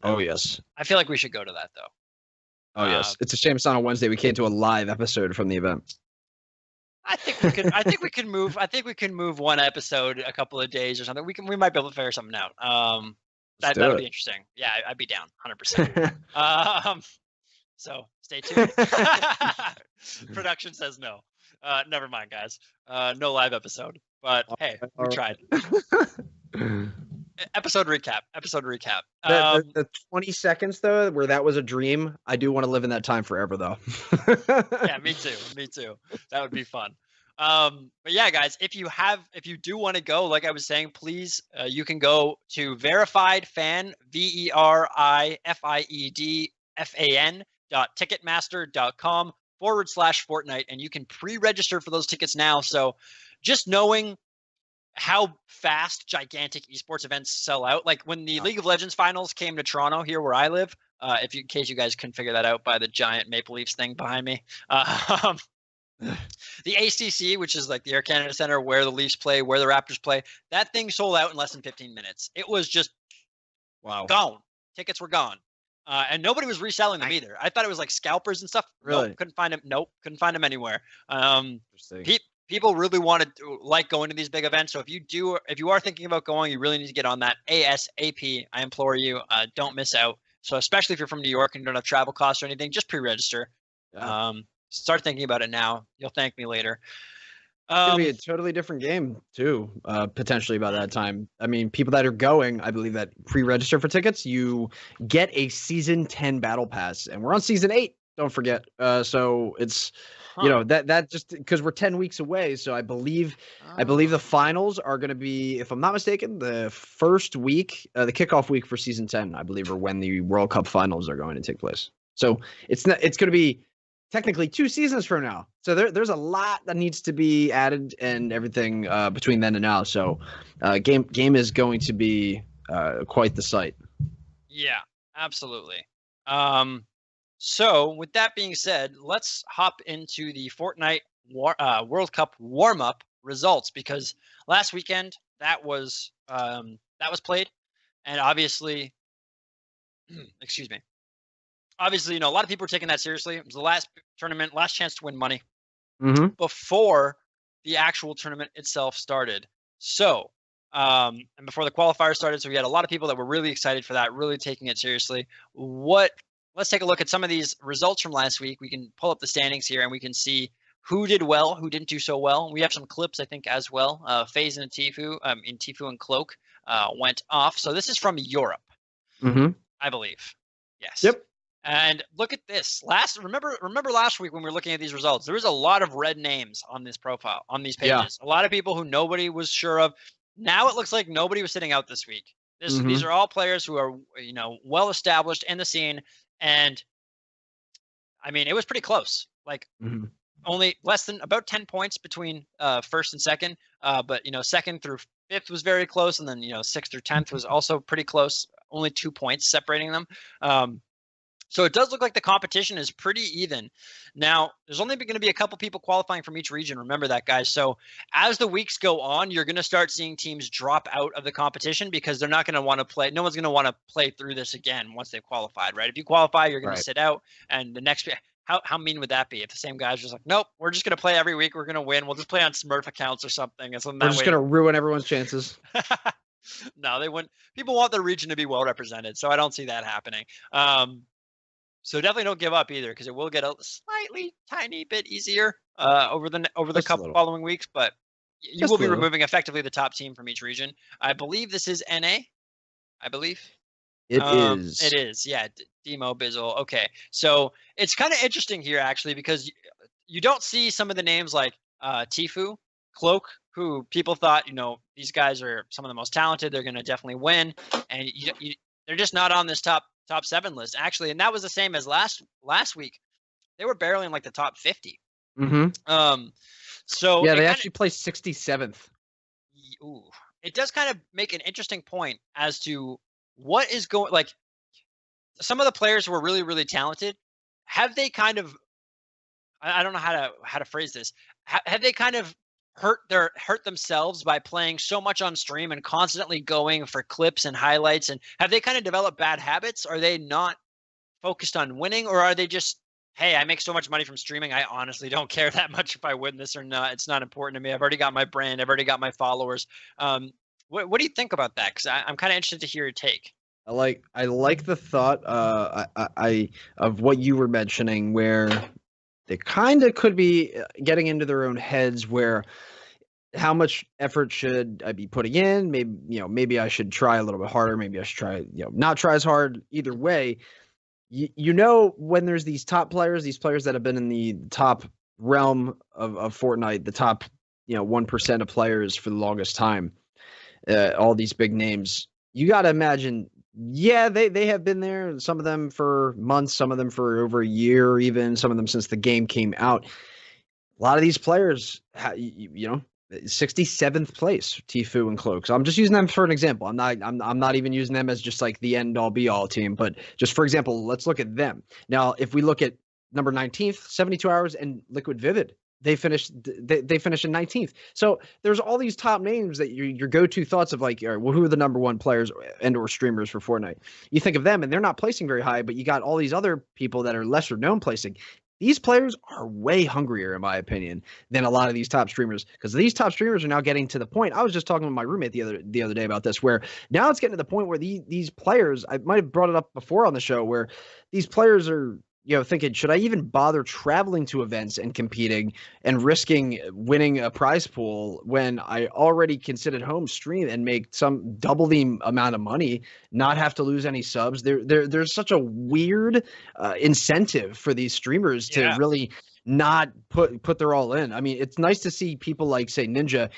Oh, yes.
I feel like we should go to that though.
Oh, yes. It's a shame it's on a Wednesday. We can't do a live episode from the event.
I think we can. I think we can move. I think we can move one episode a couple of days or something. We might be able to figure something out. That'll be interesting. Yeah, I'd be down 100%. So stay tuned. Production says no. Never mind, guys. No live episode. But hey, we tried. Episode recap.
The 20 seconds though, where that was a dream, I do want to live in that time forever though.
Yeah, me too. That would be fun. But yeah, guys, if you do want to go, like I was saying, please, you can go to verifiedfan, verifiedfan.ticketmaster.com/Fortnite, and you can pre-register for those tickets now. So just knowing how fast gigantic esports events sell out, like when the League of Legends finals came to Toronto here where I live, in case you guys couldn't figure that out by the giant Maple Leafs thing behind me, the ACC, which is like the Air Canada Center where the Leafs play, where the Raptors play, that thing sold out in less than 15 minutes. It was just gone. Tickets were gone. And nobody was reselling them either. I thought it was like scalpers and stuff.
Really?
Nope, couldn't find them. Nope, couldn't find them anywhere.
Interesting.
People really wanted to like going to these big events. So if you are thinking about going, you really need to get on that ASAP. I implore you, don't miss out. So especially if you're from New York and you don't have travel costs or anything, just pre-register.
Yeah.
Start thinking about it now. You'll thank me later.
It's gonna be a totally different game too, potentially by that time. I mean, people that are going, I believe that pre-register for tickets, you get a season 10 battle pass, and we're on season 8. Don't forget. So it's that just because we're 10 weeks away. So I believe the finals are going to be, if I'm not mistaken, the first week, the kickoff week for season 10, I believe, are when the World Cup finals are going to take place. So it's going to be technically 2 seasons from now. So there's a lot that needs to be added and everything between then and now. So game is going to be quite the sight.
Yeah, absolutely. So with that being said, let's hop into the Fortnite World Cup warm-up results, because last weekend that was played, and obviously, excuse me. Obviously, a lot of people were taking that seriously. It was the last tournament, last chance to win money before the actual tournament itself started. So, and before the qualifiers started, so we had a lot of people that were really excited for that, really taking it seriously. Let's let's take a look at some of these results from last week. We can pull up the standings here and we can see who did well, who didn't do so well. We have some clips, I think, as well. FaZe and Tfue, in Tfue and Cloak, went off. So this is from Europe, I believe. Yes.
Yep.
And look at this. Remember last week when we were looking at these results, there was a lot of red names on this profile, on these pages. A lot of people who nobody was sure of. Now it looks like nobody was sitting out this week. These are all players who are, well established in the scene. And I mean, it was pretty close. Like only less than about 10 points between first and second. But second through fifth was very close, and then sixth through 10th was also pretty close. Only 2 points separating them. So it does look like the competition is pretty even. Now, there's only going to be a couple people qualifying from each region. Remember that, guys. So as the weeks go on, you're going to start seeing teams drop out of the competition because they're not going to want to play. No one's going to want to play through this again once they've qualified, right? If you qualify, you're going to sit out. And the next – how mean would that be if the same guy's just like, nope, we're just going to play every week. We're going to win. We'll just play on Smurf accounts or something. And so
we're just going to ruin everyone's chances.
No, they wouldn't. People want their region to be well represented, so I don't see that happening. So definitely don't give up either, because it will get a slightly tiny bit easier over the couple following weeks. But you will be removing effectively the top team from each region. I believe this is NA. I believe
it is.
It is, yeah. Demo Bizzle. Okay, so it's kind of interesting here actually, because you don't see some of the names like Tfue, Cloak, who people thought these guys are some of the most talented. They're going to definitely win, and they're just not on this top 7 list actually, and that was the same as last week. They were barely in like the top 50. So
yeah, they actually placed 67th.
Ooh, it does kind of make an interesting point as to what is going. Like, some of the players who were really, really talented, have they kind of, I don't know how to phrase this, have they kind of hurt themselves by playing so much on stream and constantly going for clips and highlights? And have they kind of developed bad habits? Are they not focused on winning, or are they just, hey, I make so much money from streaming, I honestly don't care that much if I win this or not. It's not important to me. I've already got my brand. I've already got my followers. What do you think about that? Because I'm kind of interested to hear your take.
I like the thought of what you were mentioning, where they kind of could be getting into their own heads, where how much effort should I be putting in? Maybe I should try a little bit harder. Maybe I should try, not try as hard. Either way, when there's these top players, these players that have been in the top realm of Fortnite, the top 1% of players for the longest time, all these big names, you got to imagine. Yeah, they have been there. Some of them for months, some of them for over a year, even some of them since the game came out. A lot of these players, 67th place, Tfue and Cloak. So I'm just using them for an example. I'm not even using them as just like the end all be all team, but just for example, let's look at them. Now, if we look at number 19th, 72 Hours and Liquid Vivid, they finished in 19th. So there's all these top names that your go-to thoughts of like, well, who are the number one players and or streamers for Fortnite? You think of them and they're not placing very high, but you got all these other people that are lesser known placing. These players are way hungrier, in my opinion, than a lot of these top streamers, because these top streamers are now getting to the point. I was just talking with my roommate the other day about this, where now it's getting to the point where these players, I might have brought it up before on the show, where these players are thinking, should I even bother traveling to events and competing and risking winning a prize pool when I already can sit at home, stream, and make some double the amount of money, not have to lose any subs? There's such a weird incentive for these streamers to really not put their all in. I mean, it's nice to see people like, say, Ninja,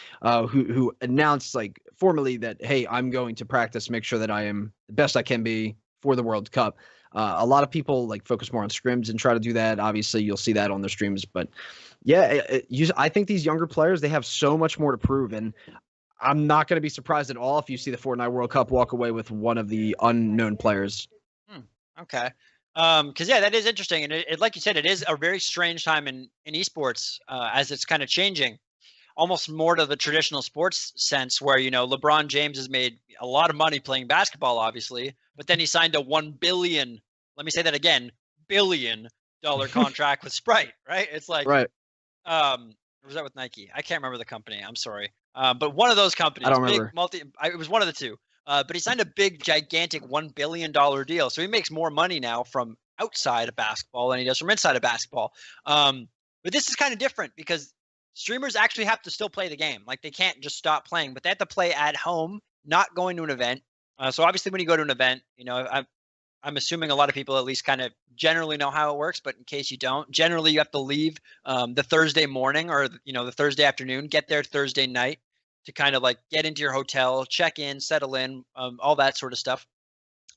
who announced like formally that, hey, I'm going to practice, make sure that I am the best I can be for the World Cup. A lot of people like focus more on scrims and try to do that. Obviously, you'll see that on their streams. But yeah, I think these younger players, they have so much more to prove. And I'm not going to be surprised at all if you see the Fortnite World Cup walk away with one of the unknown players.
Okay. Because, yeah, that is interesting. And it, like you said, it is a very strange time in esports as it's kind of changing. Almost more to the traditional sports sense, where, LeBron James has made a lot of money playing basketball, obviously, but then he signed a $1 billion, let me say that again, $1 billion contract with Sprite, right? It's like,
right.
Or was that with Nike? I can't remember the company. I'm sorry. But one of those companies,
I don't remember.
It was one of the two. But he signed a big, gigantic $1 billion deal. So he makes more money now from outside of basketball than he does from inside of basketball. But this is kind of different because streamers actually have to still play the game. Like they can't just stop playing, but they have to play at home, not going to an event. So obviously, when you go to an event, I'm assuming a lot of people at least kind of generally know how it works, but in case you don't, generally you have to leave the Thursday morning or the Thursday afternoon, get there Thursday night to kind of like get into your hotel, check in, settle in, all that sort of stuff.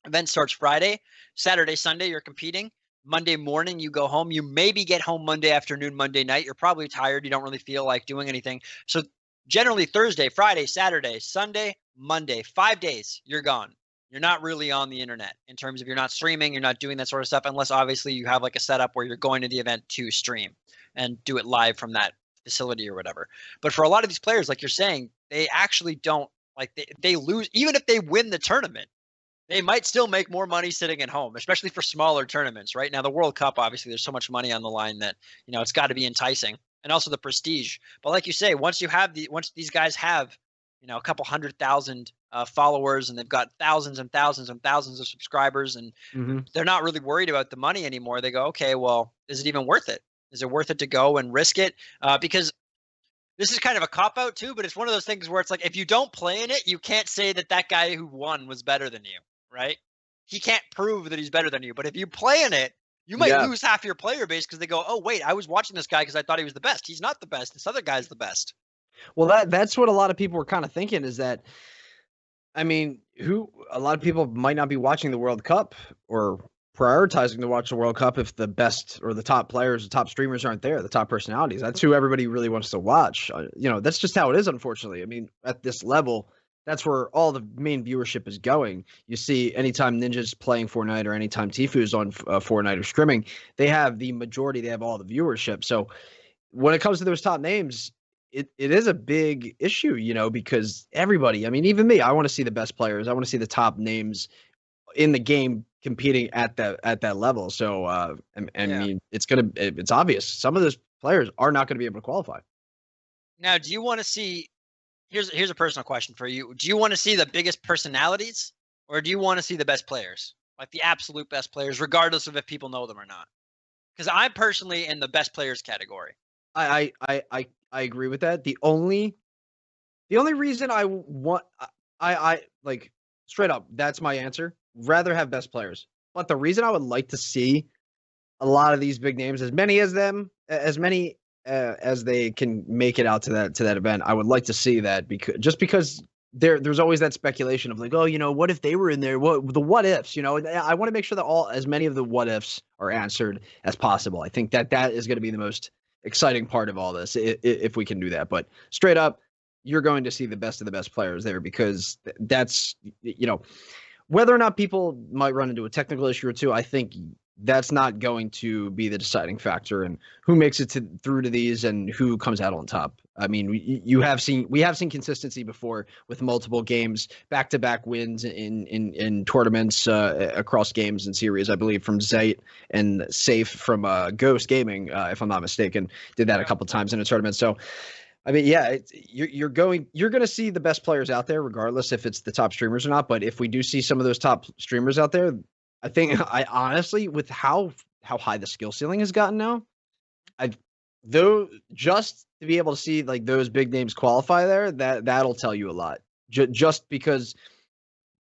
Event starts Friday, Saturday, Sunday, you're competing. Monday morning, you go home. You maybe get home Monday afternoon, Monday night. You're probably tired. You don't really feel like doing anything. So generally Thursday, Friday, Saturday, Sunday, Monday, 5 days, you're gone. You're not really on the internet in terms of you're not streaming, you're not doing that sort of stuff, unless obviously you have like a setup where you're going to the event to stream and do it live from that facility or whatever. But for a lot of these players, like you're saying, they actually don't like they lose. Even if they win the tournament, they might still make more money sitting at home, especially for smaller tournaments. Right now, the World Cup, obviously, there's so much money on the line that it's got to be enticing, and also the prestige. But like you say, once these guys have a couple 100,000 followers, and they've got thousands and thousands and thousands of subscribers, and they're not really worried about the money anymore. They go, okay, well, is it even worth it? Is it worth it to go and risk it? Because this is kind of a cop-out too, but it's one of those things where it's like, if you don't play in it, you can't say that guy who won was better than you, right? He can't prove that he's better than you. But if you play in it, you might lose half your player base because they go, oh, wait, I was watching this guy because I thought he was the best. He's not the best. This other guy's the best.
Well, that's what a lot of people were kind of thinking, is that, I mean, a lot of people might not be watching the World Cup or prioritizing to watch the World Cup if the best or the top players, the top streamers aren't there, the top personalities. That's who everybody really wants to watch. That's just how it is, unfortunately. I mean, at this level, that's where all the main viewership is going. You see, anytime Ninja's playing Fortnite or anytime Tfu's on Fortnite or streaming, they have the majority, they have all the viewership. So when it comes to those top names, it is a big issue, because everybody, I mean, even me, I want to see the best players. I want to see the top names in the game competing at that level. So, I mean, it's obvious. Some of those players are not going to be able to qualify.
Now, do you want to see, here's a personal question for you. Do you want to see the biggest personalities, or do you want to see the best players? Like the absolute best players, regardless of if people know them or not? Because I'm personally in the best players category.
I agree with that. The only reason I want, I like, straight up, that's my answer. Rather have best players. But the reason I would like to see a lot of these big names, as many as they can make it out to that event, I would like to see that, because there's always that speculation of like, oh, what if they were in there? What ifs? I want to make sure that as many of the what ifs are answered as possible. I think that is going to be the most exciting part of all this, if we can do that. But straight up, you're going to see the best of the best players there, because that's, whether or not people might run into a technical issue or two, I think that's not going to be the deciding factor in who makes it through to these and who comes out on top. I mean, we have seen consistency before with multiple games, back-to-back wins in tournaments across games and series. I believe from Zayt and Safe from Ghost Gaming, if I'm not mistaken, did that a couple times in a tournament. So, I mean, yeah, you're going to see the best players out there, regardless if it's the top streamers or not. But if we do see some of those top streamers out there, I honestly, with how high the skill ceiling has gotten now, just to be able to see like those big names qualify there, that'll tell you a lot. Just because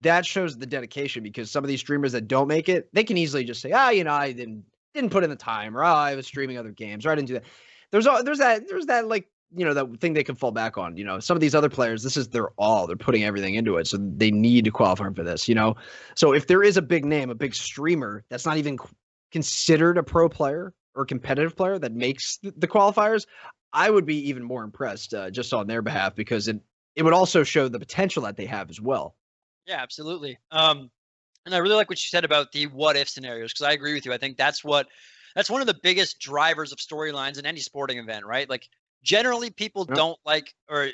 that shows the dedication. Because some of these streamers that don't make it, they can easily just say, I didn't put in the time, or I was streaming other games, or I didn't do that. There's that like, that thing they can fall back on. Some of these other players, this is their all. They're putting everything into it, so they need to qualify for this. So if there is a big name, a big streamer that's not even considered a pro player or competitive player that makes the qualifiers, I would be even more impressed just on their behalf, because it would also show the potential that they have as well.
Yeah, absolutely. And I really like what you said about the what if scenarios, because I agree with you. I think that's one of the biggest drivers of storylines in any sporting event, right? Like, generally people don't like, or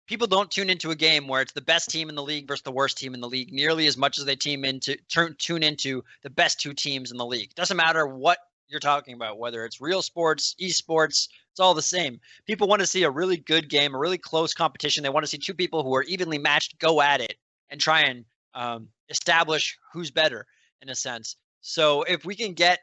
people don't tune into a game where it's the best team in the league versus the worst team in the league nearly as much as they tune into the best two teams in the league. It doesn't matter what you're talking about, whether it's real sports, esports, it's all the same. People want to see a really good game, a really close competition. They want to see two people who are evenly matched go at it and try and establish who's better, in a sense. So if we can get,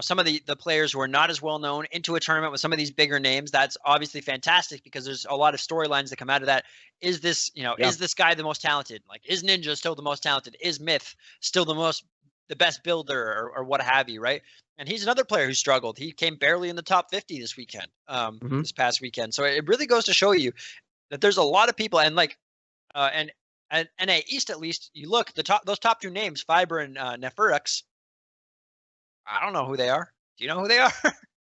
some of the players who are not as well known into a tournament with some of these bigger names, that's obviously fantastic because there's a lot of storylines that come out of that. Is this, is this guy the most talented? Like, is Ninja still the most talented? Is Myth still the best builder or what have you, right? And he's another player who struggled. He came barely in the top 50 this weekend, this past weekend. So it really goes to show you that there's a lot of people, and like, and NA East, at least, you look, those top two names, Fiber and Neferux, I don't know who they are. Do you know who they are?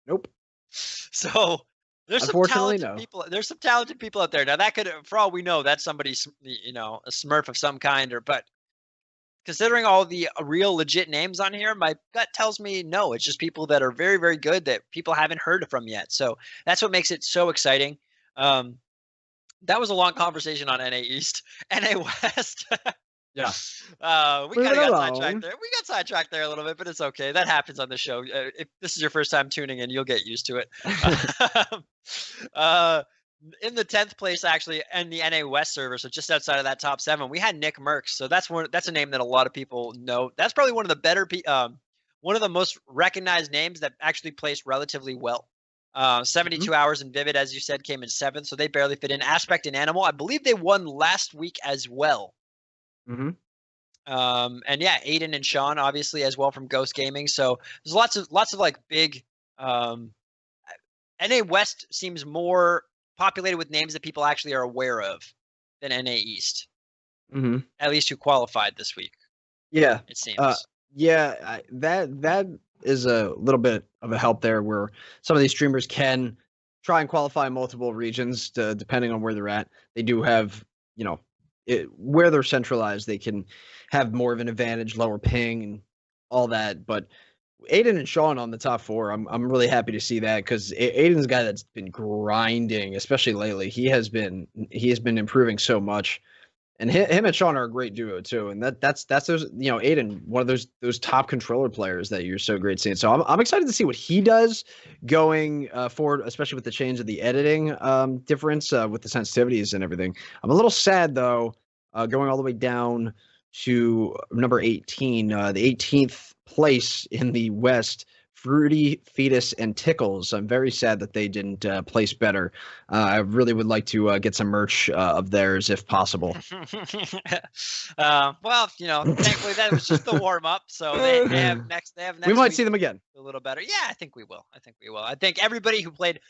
Nope.
So there's some talented people. There's some talented people out there. Now that could, for all we know, that's somebody, a Smurf of some kind, but considering all the real legit names on here, my gut tells me no. It's just people that are very, very good that people haven't heard from yet. So that's what makes it so exciting. That was a long conversation on NA East. NA West.
Yeah.
We kind of got sidetracked there. We got sidetracked there a little bit, but it's okay. That happens on the show. If this is your first time tuning in, you'll get used to it. In the 10th place, actually, and the NA West server, so just outside of that top 7, we had Nick Merckx. So that's a name that a lot of people know. That's probably one of the better, one of the most recognized names that actually placed relatively well. 72 Hours and Vivid, as you said, came in 7th, so they barely fit in. Aspect and Animal, I believe they won last week as well. And yeah, Aiden and Sean obviously as well from Ghost Gaming. So there's lots of like big. NA West seems more populated with names that people actually are aware of than NA East. At least who qualified this week.
Yeah,
it seems.
That is a little bit of a help there, where some of these streamers can try and qualify multiple regions depending on where they're at. They do have, where they're centralized, they can have more of an advantage, lower ping and all that. But Aiden and Sean on the top 4, I'm really happy to see that, because Aiden's a guy that's been grinding, especially lately. He has been improving so much, and him and Sean are a great duo too. And that's those, Aiden, one of those top controller players that you're so great seeing. So I'm excited to see what he does going forward, especially with the change of the editing difference with the sensitivities and everything. I'm a little sad though, going all the way down to number 18, the 18th place in the West, Fruity, Fetus, and Tickles. I'm very sad that they didn't place better. I really would like to get some merch of theirs if possible.
Well, thankfully that was just the warm up. So they have next.
We might see them again.
A little better. Yeah, I think we will. I think everybody who played.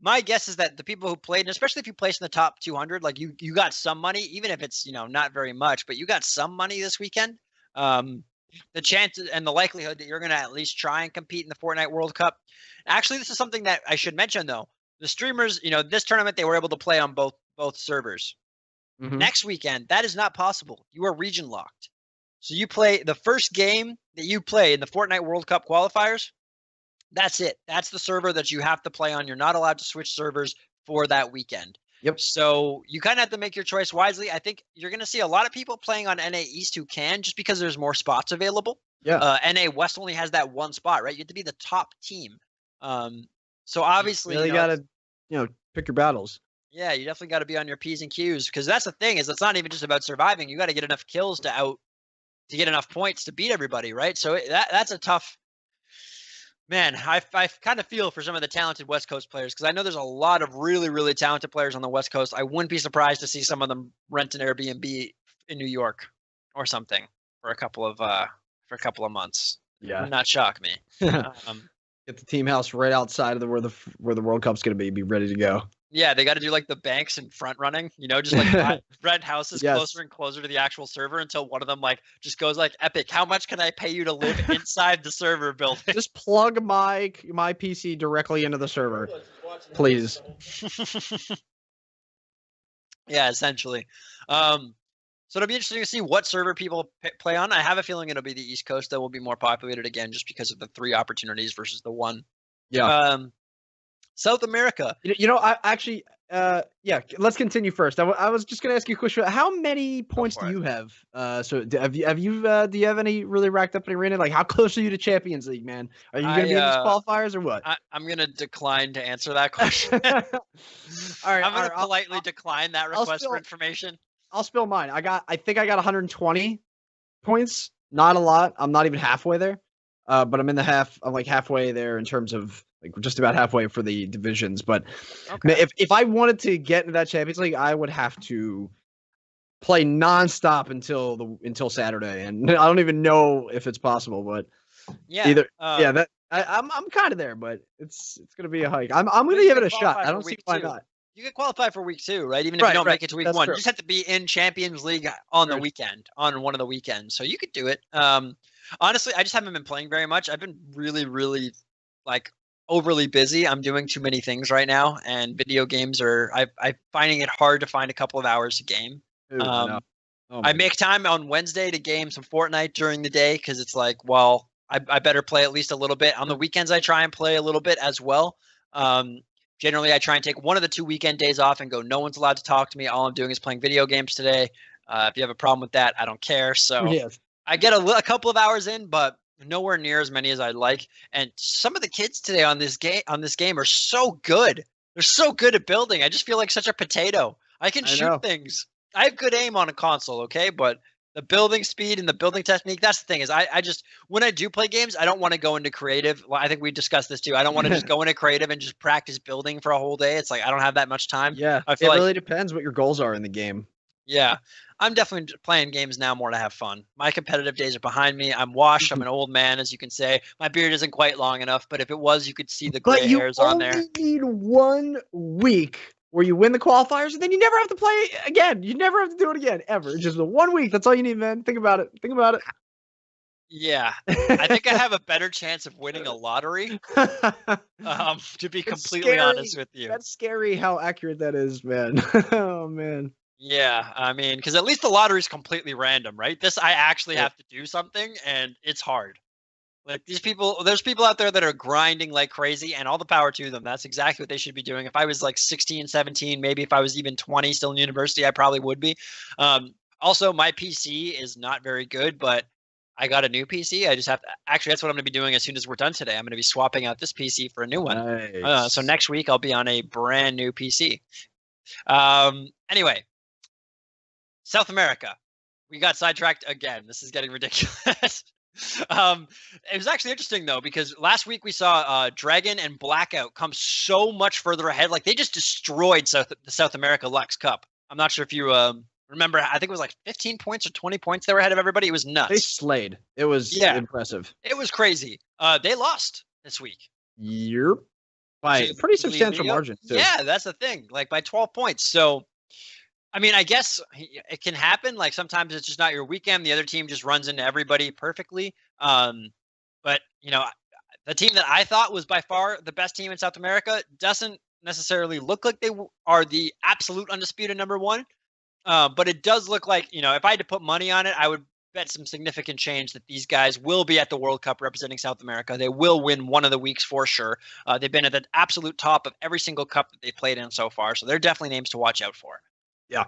My guess is that the people who played, and especially if you placed in the top 200, like you got some money, even if it's not very much, but you got some money this weekend. The chances and the likelihood that you're going to at least try and compete in the Fortnite World Cup. Actually, this is something that I should mention though. The streamers, this tournament, they were able to play on both servers. Next weekend, that is not possible. You are region locked. So you play the first game that you play in the Fortnite World Cup qualifiers. That's it. That's the server that you have to play on. You're not allowed to switch servers for that weekend.
Yep.
So you kind of have to make your choice wisely. I think you're going to see a lot of people playing on NA East who can, just because there's more spots available.
Yeah.
NA West only has that one spot, right? You have to be the top team. So obviously,
you really got to, pick your battles.
Yeah, you definitely got to be on your P's and Q's, because that's the thing, is it's not even just about surviving. You got to get enough kills to get enough points to beat everybody, right? So that's a tough. Man, I kind of feel for some of the talented West Coast players, because I know there's a lot of really, really talented players on the West Coast. I wouldn't be surprised to see some of them rent an Airbnb in New York or something for a couple of months.
Yeah,
would not shock me.
Get the team house right outside of where the World Cup's going to be ready to go.
Yeah, they got to do like the banks and front running, just like rent houses closer and closer to the actual server until one of them like just goes like, Epic, how much can I pay you to live inside the server building?
Just plug my PC directly into the server, please.
Yeah, essentially. So it'll be interesting to see what server people play on. I have a feeling it'll be the East Coast that will be more populated again, just because of the 3 opportunities versus the 1.
Yeah.
South America.
I actually, let's continue first. I was just going to ask you a question. How many points do you have? So do you have any really racked up in arena? Like, how close are you to Champions League, man? Are you going to be in these qualifiers or what?
I'm going to decline to answer that question. All right. I'm going to politely decline that request for information.
I'll spill mine. I think I got 120 points. Not a lot. I'm not even halfway there. But I'm in the half. I'm like halfway there in terms of like just about halfway for the divisions. But
Okay.
if I wanted to get into that Champions League, I would have to play nonstop until Saturday, and I don't even know if it's possible. But
Yeah.
either that I'm kind of there, but it's gonna be a hike. I'm gonna
you
give it
could
a shot.
qualify
I
for
don't see
week
why
2.
not.
You could qualify for week 2, right? Even if you don't make it to week
That's
1,
true.
you just have to be in Champions League on the weekend, on one of the weekends. So you could do it. Honestly, I just haven't been playing very much. I've been really, really like overly busy. I'm doing too many things right now, and video games are. I'm finding it hard to find a couple of hours to game.
Dude, I know. Oh
I
my
make time on Wednesday to game some Fortnite during the day because it's like, well, I better play at least a little bit. On the weekends, I try and play a little bit as well. Generally, I try and take one of the 2 weekend days off and go, no one's allowed to talk to me. All I'm doing is playing video games today. If you have a problem with that, I don't care. So
yes.
I get a couple of hours in, but nowhere near as many as I'd like. And some of the kids today on this game are so good. They're so good at building. I just feel like such a potato. I can shoot things. I have good aim on a console, okay, but the building speed and the building technique, that's the thing, is I just, when I do play games, I don't want to go into creative. Well, I think we discussed this too. I don't want to just go into creative and just practice building for a whole day. It's like, I don't have that much time.
Yeah,
I feel
it really depends what your goals are in the game.
Yeah, I'm definitely playing games now more to have fun. My competitive days are behind me. I'm washed. I'm an old man, as you can say. My beard isn't quite long enough, but if it was, you could see the gray hairs on there.
But you only need 1 week where you win the qualifiers, and then you never have to play again. You never have to do it again, ever. Just the 1 week. That's all you need, man. Think about it. Think about it.
Yeah, I think I have a better chance of winning a lottery. To be completely honest with you,
that's scary how accurate that is, man. Oh man.
Yeah, I mean, because at least the lottery is completely random, right? This I actually have to do something, and it's hard. Like these people, there's people out there that are grinding like crazy, and all the power to them. That's exactly what they should be doing. If I was like 16, 17, maybe if I was even 20, still in university, I probably would be. Also, my PC is not very good, but I got a new PC. I just have to, actually, that's what I'm going to be doing as soon as we're done today. I'm going to be swapping out this PC for a new one.
Nice.
So next week I'll be on a brand new PC. Anyway, South America. We got sidetracked again. This is getting ridiculous. It was actually interesting though, because last week we saw Dragon and Blackout come so much further ahead. Like they just destroyed the South America Lux Cup. I'm not sure if you remember. I think it was like 15 points or 20 points they were ahead of everybody. It was nuts.
They slayed. It was impressive.
It was crazy. They lost this week.
Yep. By a pretty substantial margin too.
Yeah, that's the thing. Like by 12 points. So I mean, I guess it can happen. Like sometimes it's just not your weekend. The other team just runs into everybody perfectly. But you know, the team that I thought was by far the best team in South America doesn't necessarily look like they are the absolute undisputed number one. But it does look like, you know, if I had to put money on it, I would bet some significant change that these guys will be at the World Cup representing South America. They will win one of the weeks for sure. They've been at the absolute top of every single cup that they've played in so far. So they're definitely names to watch out for.
Yeah,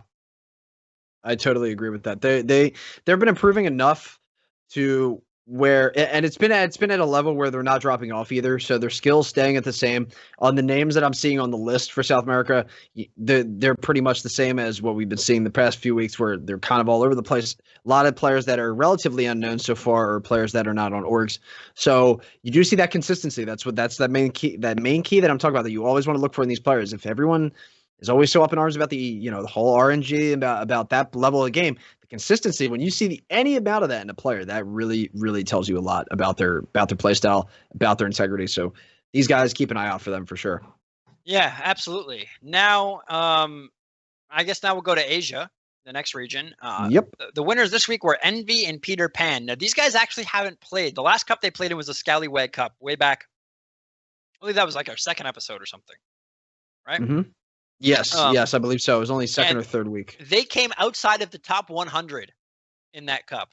I totally agree with that. They've been improving enough to where, and it's been at a level where they're not dropping off either. So their skills staying at the same. On the names that I'm seeing on the list for South America, they're pretty much the same as what we've been seeing the past few weeks, where they're kind of all over the place. A lot of players that are relatively unknown so far, or players that are not on orgs. So you do see that consistency. That's that main key. That main key that I'm talking about, that you always want to look for in these players. If everyone is always so up in arms about the whole RNG, about that level of game, the consistency, when you see any amount of that in a player, that really, really tells you a lot about their play style, about their integrity. So these guys, keep an eye out for them for sure.
Yeah, absolutely. Now, I guess now we'll go to Asia, the next region.
Yep.
The winners this week were Envy and Peter Pan. Now, these guys actually haven't played. The last cup they played in was the Scallywag Cup way back. I believe that was like our second episode or something, right?
Mm-hmm. Yes, yes, I believe so. It was only second or third week.
They came outside of the top 100 in that cup.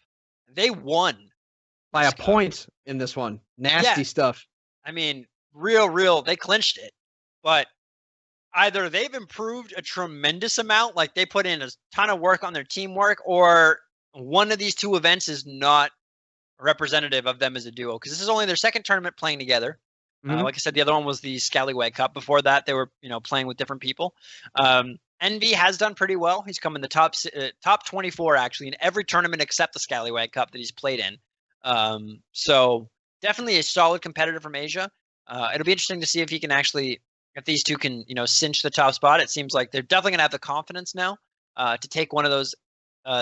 They won
by a point in this one. Nasty stuff.
I mean, real. They clinched it. But either they've improved a tremendous amount, like they put in a ton of work on their teamwork, or one of these two events is not representative of them as a duo, because this is only their second tournament playing together. Like I said, the other one was the Scallywag Cup. Before that, they were, playing with different people. And Envy has done pretty well. He's come in the top 24 actually in every tournament except the Scallywag Cup that he's played in. So definitely a solid competitor from Asia. It'll be interesting to see if he can actually, if these two can, cinch the top spot. It seems like they're definitely gonna have the confidence now to take one of those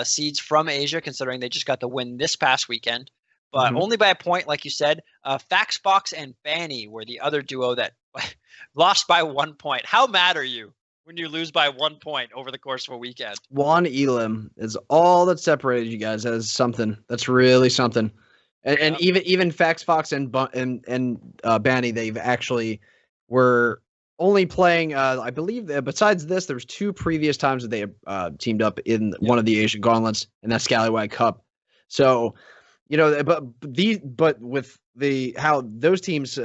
seeds from Asia, considering they just got the win this past weekend, but only by a point, like you said. Faxbox and Banny were the other duo that lost by 1 point. How mad are you when you lose by 1 point over the course of a weekend?
One elim is all that separated you guys. That is something. That's really something. And even Faxbox and Banny, they've actually were only playing. I believe besides this, there was 2 previous times that they teamed up in one of the Asian Gauntlets in that Scallywag Cup. So, but with how those teams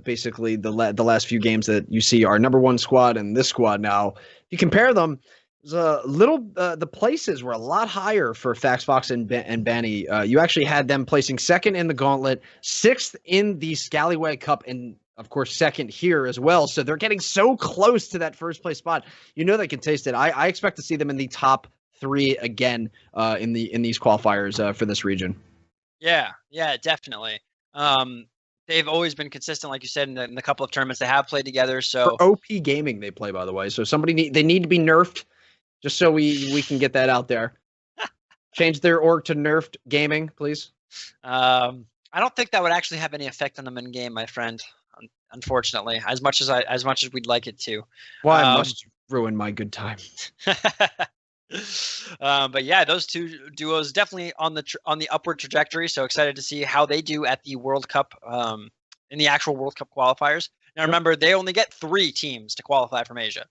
basically the last few games that you see are number 1 squad and this squad now, if you compare them, the places were a lot higher for Faxbox and Banny. You actually had them placing 2nd in the Gauntlet, 6th in the Scallywag Cup, and of course 2nd here as well. So they're getting so close to that first place spot. They can taste it. I expect to see them in the top 3 again in these qualifiers for this region.
Yeah, definitely. They've always been consistent, like you said, in the couple of tournaments they have played together. So
for OP Gaming, they play, by the way. So they need to be nerfed, just so we can get that out there. Change their org to nerfed gaming, please.
I don't think that would actually have any effect on them in game, my friend. Unfortunately, as much as we'd like it to.
Why must you ruin my good time?
But yeah, those 2 duos definitely on the upward trajectory. So excited to see how they do at the World Cup, in the actual World Cup qualifiers. Now remember, they only get 3 teams to qualify from Asia.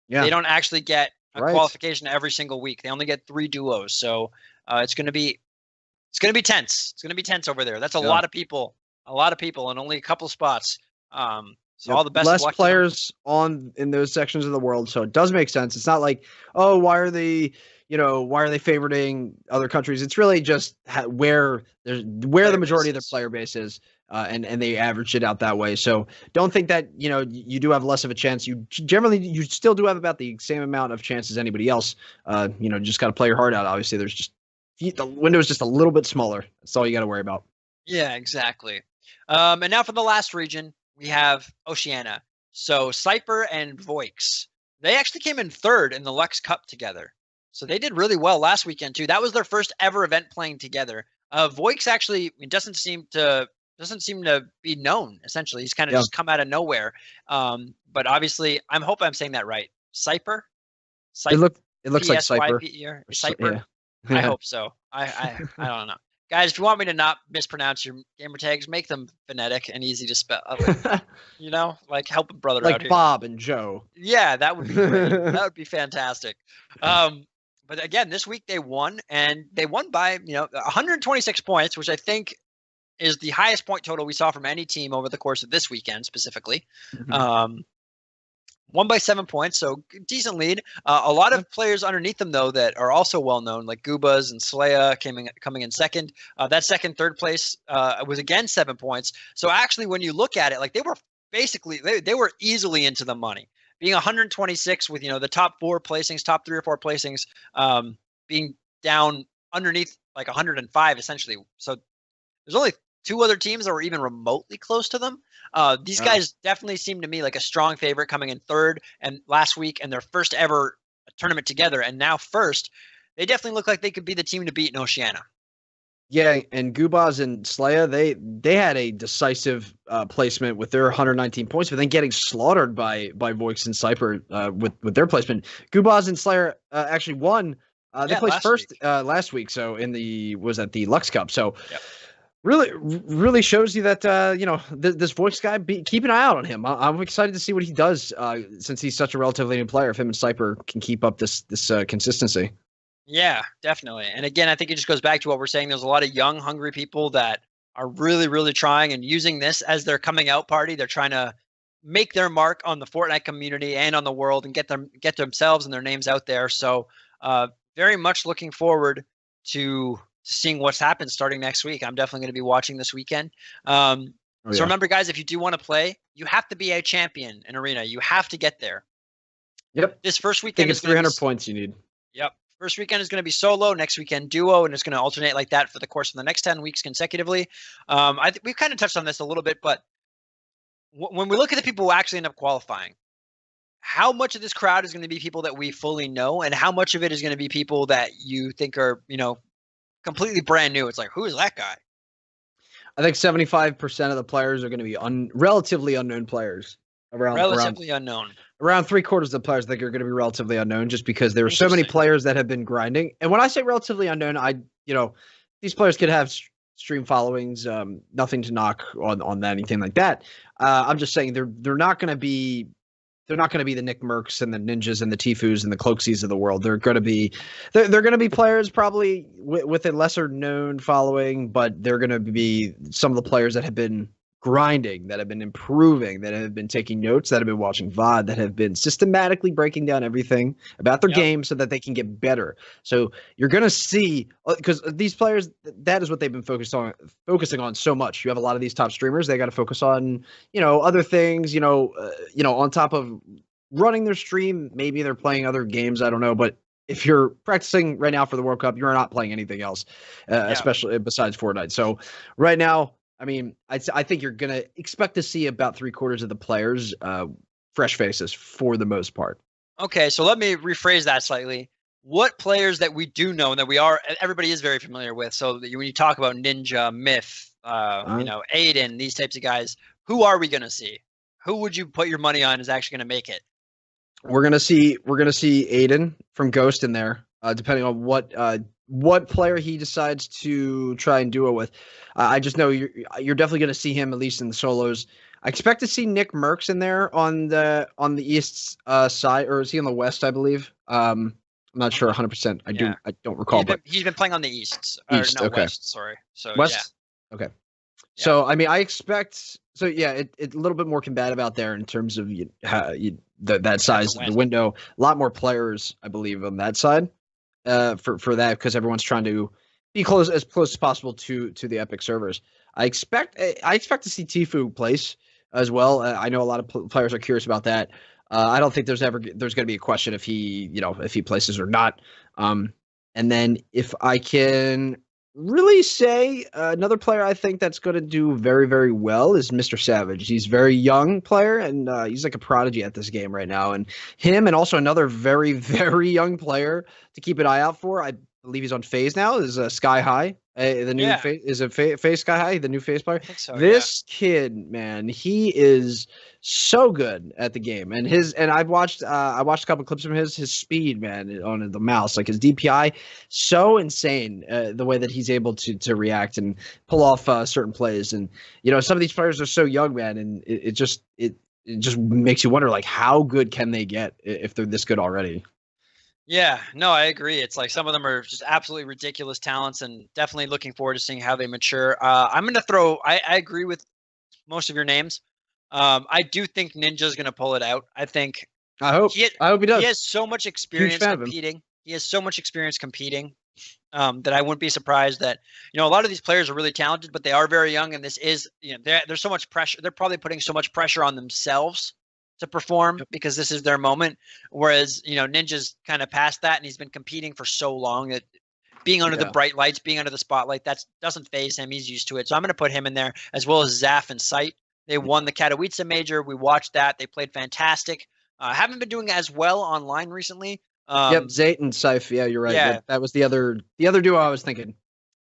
Yeah, they don't actually get a qualification every single week. They only get 3 duos. So it's gonna be tense. It's gonna be tense over there. That's a lot of people, and only a couple spots. So all the best.
Less players in those sections of the world, so it does make sense. It's not like, oh, why are they favoriting other countries? It's really just where the majority of their player base is, and they average it out that way. So don't think that you do have less of a chance. You still do have about the same amount of chance as anybody else. Just got to play your heart out. Obviously, the window is just a little bit smaller. That's all you got to worry about.
Yeah, exactly. And now for the last region, we have Oceania. So Cyper and Voix. They actually came in 3rd in the Lux Cup together. So they did really well last weekend too. That was their first ever event playing together. Voix actually doesn't seem to be known, essentially. He's kind of just come out of nowhere. But obviously, I hope I'm saying that right. Cyper?
It looks like Cyper.
Cyper? Yeah. I hope so. I don't know. Guys, if you want me to not mispronounce your gamer tags, make them phonetic and easy to spell. Like help a brother out here.
Like Bob and Joe.
Yeah, that would be great. That would be fantastic. But again, this week they won, and they won by 126 points, which I think is the highest point total we saw from any team over the course of this weekend specifically. Won by 7 points, so decent lead. A lot of players underneath them, though, that are also well-known, like Goobas and Slaya coming in 2nd. That 2nd, 3rd place was again 7 points. So actually, when you look at it, like they were basically, they were easily into the money. Being 126 with, the top 4 placings, top 3 or 4 placings, being down underneath like 105, essentially. So there's only 2 other teams that were even remotely close to them. These guys definitely seem to me like a strong favorite coming in 3rd and last week and their first ever tournament together. And now first, they definitely look like they could be the team to beat in Oceania.
Yeah, and Gubaz and Slaya, they had a decisive placement with their 119 points, but then getting slaughtered by Voix and Cyper with their placement. Gubaz and Slayer actually won. They placed first last week, so in the Lux Cup. So really shows you that this Voix guy. Keep an eye out on him. I'm excited to see what he does since he's such a relatively new player. If him and Cyper can keep up this consistency.
Yeah, definitely. And again, I think it just goes back to what we're saying. There's a lot of young, hungry people that are really, really trying and using this as their coming out party. They're trying to make their mark on the Fortnite community and on the world and get themselves and their names out there. So very much looking forward to seeing what's happened starting next week. I'm definitely going to be watching this weekend. So remember, guys, if you do want to play, you have to be a champion in Arena. You have to get there.
Yep.
This first
I
weekend
think
is
it's
going to
300
be
points you need.
Yep. First weekend is going to be solo. Next weekend duo, and it's going to alternate like that for the course of the next 10 weeks consecutively. We've kind of touched on this a little bit, but when we look at the people who actually end up qualifying, how much of this crowd is going to be people that we fully know, and how much of it is going to be people that you think are, completely brand new? It's like, who is that guy?
I think 75% of the players are going to be relatively unknown players.
Relatively unknown.
Around 3/4 of the players I think are going to be relatively unknown, just because there are so many
Interesting.
players that have been grinding. And when I say relatively unknown, these players could have stream followings. Nothing to knock on anything like that. I'm just saying they're not going to be the Nick Mercs and the Ninjas and the Tifus and the Cloaksies of the world. They're going to be players probably with a lesser known following, but they're going to be some of the players that have been grinding, that have been improving, that have been taking notes, that have been watching VOD, that have been systematically breaking down everything about their game so that they can get better. So you're going to see, because these players, that is what they've been focusing on so much. You have a lot of these top streamers, they got to focus on, other things, on top of running their stream. Maybe they're playing other games, I don't know, but if you're practicing right now for the World Cup, you're not playing anything else, especially besides Fortnite. So right now, I mean, I think you're going to expect to see about 3/4 of the players fresh faces for the most part.
Okay, so let me rephrase that slightly. What players that we do know and that everybody is very familiar with? So that when you talk about Ninja, Myth, Aiden, these types of guys, who are we going to see? Who would you put your money on is actually going to make it?
We're gonna see Aiden from Ghost in there, depending on what player he decides to try and duo with. I just know you're definitely going to see him, at least in the solos. I expect to see Nick Mercs in there on the east side, or is he on the west? I believe. I'm not sure 100%. I don't recall.
He's been playing on the east.
Okay.
West. Sorry. So
west. Yeah. Okay. Yeah. So I mean, I expect. So yeah, it's a little bit more combative out there in terms of that size of the window. A lot more players, I believe, on that side. For that, because everyone's trying to be as close as possible to the Epic servers. I expect to see Tfue place as well. I know a lot of players are curious about that. I don't think there's going to be a question if he places or not. And then if I can really say another player I think that's going to do very, very well is Mr. Savage. He's a very young player, and he's like a prodigy at this game right now. And him, and also another very, very young player to keep an eye out for. I believe he's on FaZe now. Is Sky High the new FaZe Sky High, the new FaZe player?
I think so,
this kid, man, he is so good at the game, and I watched a couple clips from his speed, man, on the mouse, like his DPI, so insane. The way that he's able to react and pull off certain plays, and some of these players are so young, man, and it just makes you wonder, like, how good can they get if they're this good already?
Yeah, no, I agree. It's like some of them are just absolutely ridiculous talents, and definitely looking forward to seeing how they mature. I'm going to throw. I agree with most of your names. I do think Ninja's going to pull it out. I hope he does. He has so much experience competing. He has so much experience competing that I wouldn't be surprised that a lot of these players are really talented, but they are very young, and this is there's so much pressure. They're probably putting so much pressure on themselves to perform because this is their moment. Whereas Ninja's kind of past that, and he's been competing for so long that being under the bright lights, being under the spotlight, that doesn't faze him. He's used to it. So I'm going to put him in there, as well as Zaf and Sight. They won the Katowice major. We watched that. They played fantastic. Haven't been doing as well online recently.
Zayt and Saif. Yeah, you're right. Yeah. That was the other duo I was thinking.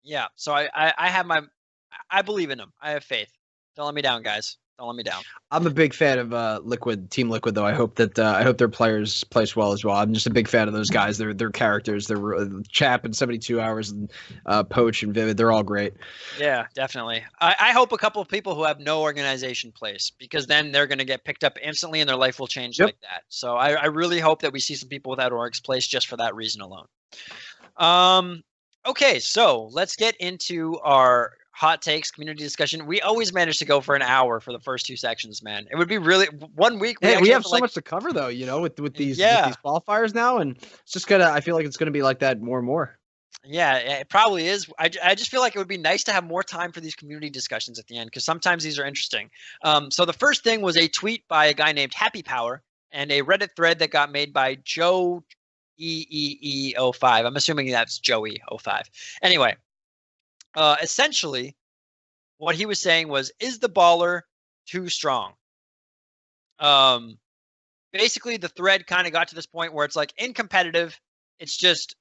Yeah. So I believe in them. I have faith. Don't let me down, guys. Don't let me down.
I'm a big fan of Team Liquid, though. I hope their players place well as well. I'm just a big fan of those guys. Their characters, their Chap and 72 Hours and Poach and Vivid, they're all great.
Yeah, definitely. I hope a couple of people who have no organization place, because then they're going to get picked up instantly and their life will change like that. So I really hope that we see some people without orgs place just for that reason alone. Okay, so let's get into our hot takes, community discussion. We always manage to go for an hour for the first two sections, man. It would be really 1 week.
We have so much to cover, though, with these qualifiers now, and it's just I feel like it's gonna be like that more and more.
Yeah, it probably is. I just feel like it would be nice to have more time for these community discussions at the end, because sometimes these are interesting. So the first thing was a tweet by a guy named Happy Power. and a Reddit thread that got made by Joe EEE05. I'm assuming that's Joey05. Anyway, essentially, what he was saying was, is the baller too strong? Basically, the thread kind of got to this point where it's like, in competitive, it's just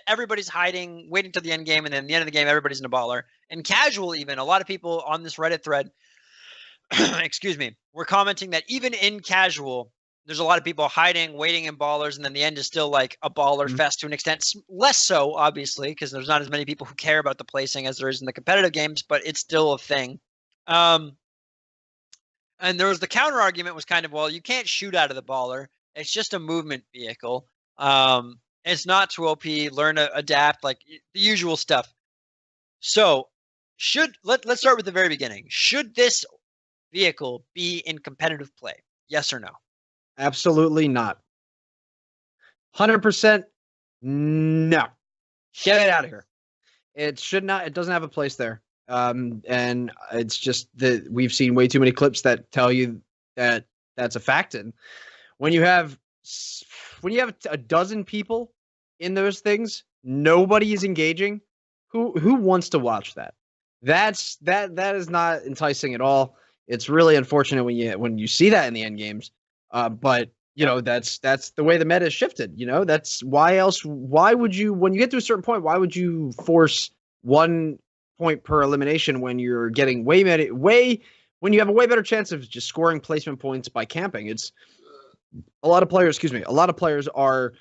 everybody's hiding, waiting to the end game, and then at the end of the game, everybody's in a baller. And casual, even a lot of people on this Reddit thread, excuse me, were commenting that even in casual, there's a lot of people hiding, waiting in ballers, and then the end is still like a baller fest to an extent. Less so, obviously, because there's not as many people who care about the placing as there is in the competitive games, but it's still a thing. And there was the counter argument was kind of, well, you can't shoot out of the baller. It's just a movement vehicle. It's not too OP. Learn to adapt, like the usual stuff. So let's start with the very beginning. Should this vehicle be in competitive play? Yes or no?
Absolutely not. 100% no. Get it out of here. It should not. It doesn't have a place there. And it's just that we've seen way too many clips that tell you that that's a fact. And when you have a dozen people in those things, nobody is engaging. Who wants to watch that? That is not enticing at all. It's really unfortunate when you see that in the end games. But you know, that's the way the meta has shifted. You know, that's why else. Why would you, when you get to a certain point, why would you force 1 point per elimination when you're getting when you have a way better chance of just scoring placement points by camping? It's a lot of players. A lot of players are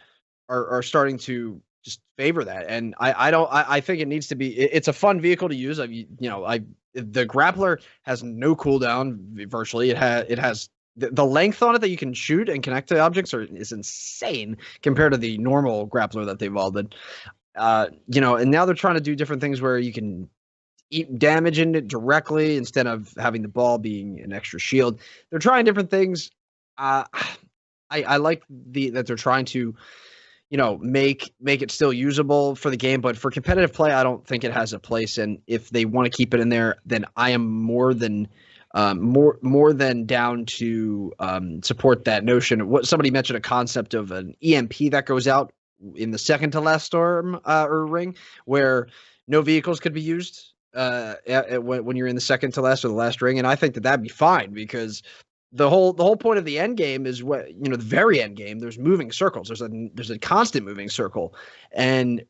starting to just favor that, and I think it needs to be. It's a fun vehicle to use. The grappler has no cooldown virtually. It has the length on it that you can shoot and connect to objects is insane compared to the normal grappler that they've evolved. And now they're trying to do different things where you can eat damage in it directly instead of having the ball being an extra shield. They're trying different things. I like that they're trying to, make it still usable for the game, but for competitive play, I don't think it has a place. And if they want to keep it in there, then I am more than down to support that notion. What somebody mentioned, a concept of an EMP that goes out in the second to last storm or ring, where no vehicles could be used when you're in the second to last or the last ring, and I think that'd be fine, because the whole point of the end game is the very end game. There's moving circles. There's a constant moving circle, and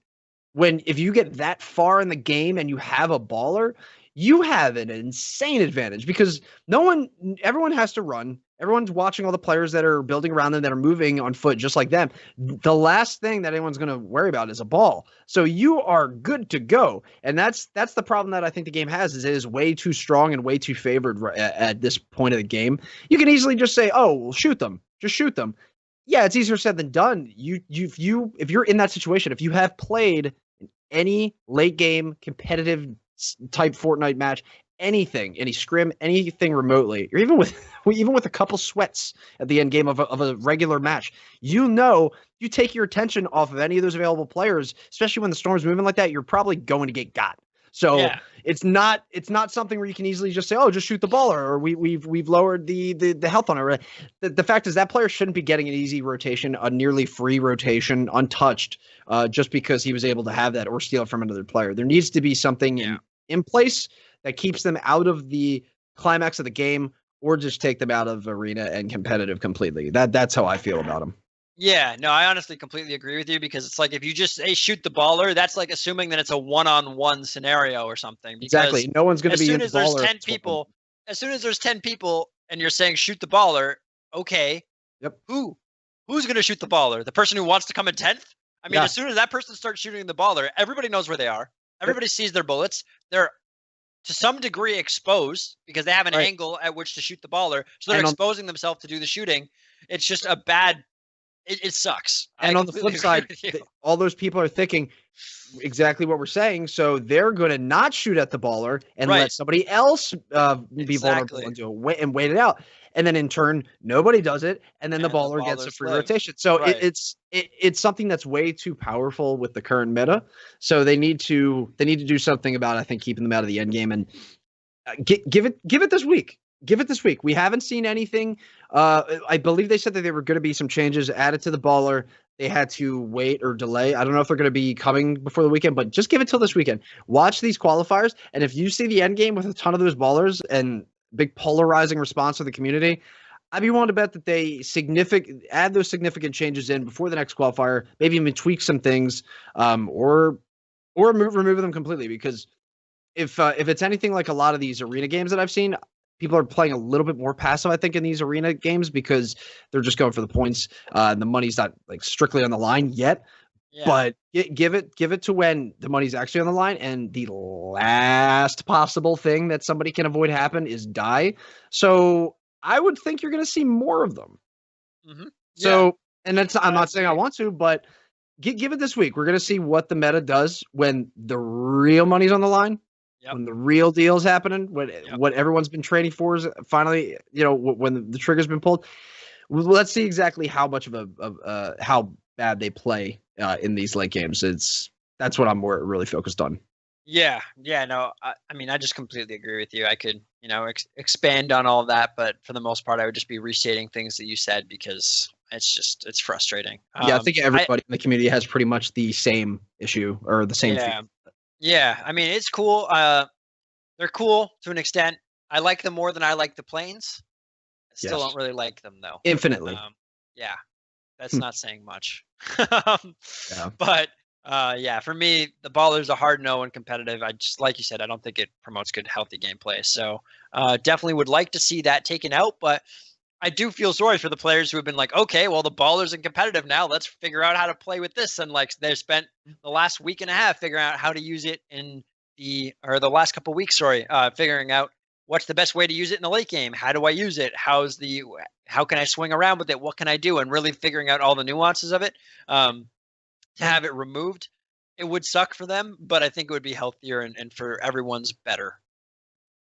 if you get that far in the game and you have a baller, you have an insane advantage, because everyone has to run. Everyone's watching all the players that are building around them that are moving on foot just like them. The last thing that anyone's going to worry about is a ball. So you are good to go. And that's the problem that I think the game has, is it is way too strong and way too favored at this point of the game. You can easily just say, oh, well, shoot them. Just shoot them. Yeah, it's easier said than done. If you're in that situation, if you have played any late game competitive type Fortnite match, anything, any scrim, anything remotely, or even with a couple sweats at the end game of a regular match, you take your attention off of any of those available players, especially when the storm's moving like that, you're probably going to get got. So yeah. It's not something where you can easily just say, oh, just shoot the baller, or we've lowered the health on it. The fact is that player shouldn't be getting an easy rotation, a nearly free rotation, untouched, just because he was able to have that or steal it from another player. There needs to be something in place that keeps them out of the climax of the game, or just take them out of arena and competitive completely. That's how I feel about them.
Yeah, no, I honestly completely agree with you, because it's like, if you just shoot the baller, that's like assuming that it's a one-on-one scenario or something.
Exactly. No one's going to be in the baller.
As soon as there's 10 people and you're saying shoot the baller, okay.
Yep.
Who's going to shoot the baller? The person who wants to come in 10th? I mean, as soon as that person starts shooting the baller, everybody knows where they are. Everybody sees their bullets. They're to some degree exposed because they have an angle at which to shoot the baller. So they're exposing themselves to do the shooting. It's just a bad, it sucks.
And on the flip side, all those people are thinking exactly what we're saying. So they're going to not shoot at the baller and let somebody else be vulnerable and wait it out. And then in turn, nobody does it, and then the baller gets a free rotation. So it's something that's way too powerful with the current meta. So they need to do something about, I think, keeping them out of the end game, and give it this week. give it this week. We haven't seen anything. I believe they said that there were going to be some changes added to the baller. They had to wait or delay. I don't know if they're going to be coming before the weekend, but just give it till this weekend. Watch these qualifiers, and if you see the end game with a ton of those ballers and big polarizing response to the community, I'd be willing to bet that they add those significant changes in before the next qualifier, maybe even tweak some things, or remove them completely. Because if it's anything like a lot of these arena games that I've seen, people are playing a little bit more passive, I think, in these arena games because they're just going for the points. And the money's not like strictly on the line yet. Yeah. But give it to when the money's actually on the line, and the last possible thing that somebody can avoid happen is die. So I would think you're going to see more of them. Mm-hmm. So, and that's I'm not saying I want to, but give it this week. We're going to see what the meta does when the real money's on the line. Yep. When the real deal is happening, what everyone's been training for is finally, when the trigger's been pulled. Let's see exactly how much of how bad they play in these late games. That's what I'm really focused on.
Yeah, no, I mean, I just completely agree with you. I could, expand on all of that, but for the most part, I would just be restating things that you said because it's frustrating.
Yeah, I think everybody in the community has pretty much the same issue or the same thing.
Yeah, I mean, it's cool. They're cool to an extent. I like them more than I like the planes. I still don't really like them, though.
Infinitely.
Yeah, that's not saying much. But, for me, the ballers are hard no and competitive. I just, like you said, I don't think it promotes good, healthy gameplay. So definitely would like to see that taken out, but I do feel sorry for the players who have been like, okay, well, the ballers are competitive now. Let's figure out how to play with this. And they've spent the last week and a half figuring out how to use it the last couple of weeks, figuring out what's the best way to use it in the late game. How do I use it? How can I swing around with it? What can I do? And really figuring out all the nuances of it. To have it removed, it would suck for them, but I think it would be healthier and for everyone's better.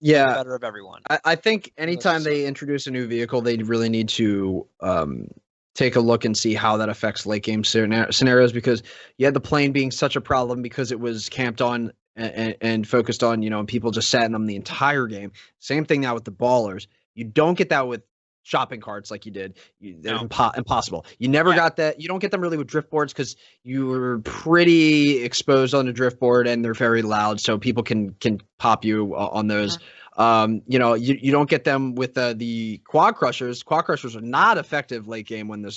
Yeah,
better of everyone.
I think anytime they introduce a new vehicle, they really need to take a look and see how that affects late game scenarios, because you had the plane being such a problem because it was camped on and focused on, and people just sat in them the entire game. Same thing now with the ballers. You don't get that with shopping carts like you did. They're impossible. You never got that. You don't get them really with drift boards because you were pretty exposed on the drift board and they're very loud, so people can pop you on those. You don't get them with the quad crushers. Quad crushers are not effective late game when the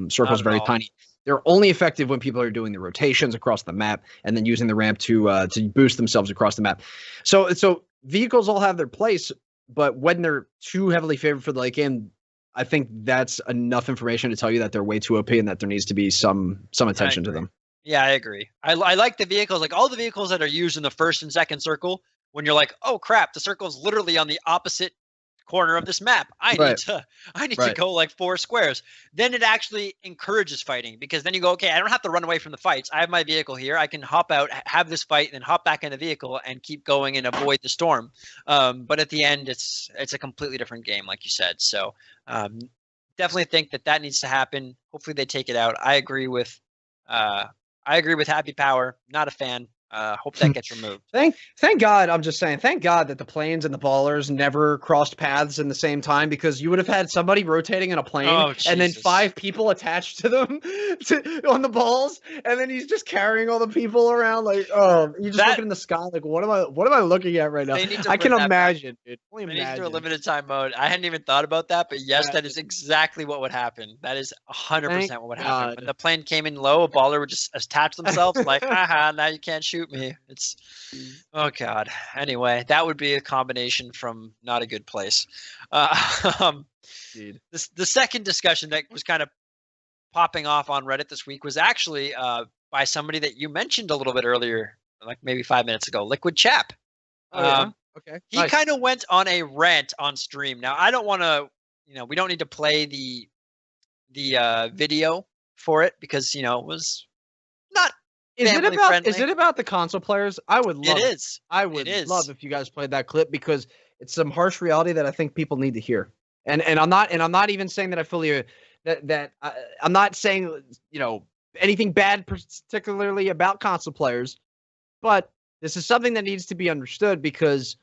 circle is very tiny. They're only effective when people are doing the rotations across the map and then using the ramp to boost themselves across the map. So vehicles all have their place, but when they're too heavily favored for the late game, I think that's enough information to tell you that they're way too OP and that there needs to be some attention to them.
Yeah, I agree. I like the vehicles, like all the vehicles that are used in the first and second circle. When you're like, oh crap, the circle is literally on the opposite corner of this map. I need to go like 4 squares. Then it actually encourages fighting, because then you go, okay, I don't have to run away from the fights. I have my vehicle here. I can hop out, have this fight, and then hop back in the vehicle and keep going and avoid the storm. But at the end, it's a completely different game, like you said. So definitely think that needs to happen. Hopefully they take it out. I agree with Happy Power. Not a fan. Hope that gets removed.
Thank God. I'm just saying, thank God that the planes and the ballers never crossed paths in the same time, because you would have had somebody rotating in a plane and then 5 people attached to them on the balls, and then he's just carrying all the people around like, oh, you're just looking in the sky like, what am I looking at right now? I can imagine, dude.
They need to do a limited time mode. I hadn't even thought about that, but yes, that is exactly what would happen. That is 100% what would happen. When the plane came in low, a baller would just attach themselves like, haha, now you can't shoot me. It's oh god. Anyway, that would be a combination from not a good place. The second discussion that was kind of popping off on Reddit this week was actually by somebody that you mentioned a little bit earlier, like maybe 5 minutes ago, Liquid Chap.
Okay.
He kind of went on a rant on stream. Now, I don't want to, we don't need to play the video for it because, it was not
Is it about the console players? I would love
it. Is.
I would love if you guys played that clip, because it's some harsh reality that I think people need to hear. And I'm not even saying that I fully I'm not saying anything bad particularly about console players, but this is something that needs to be understood, because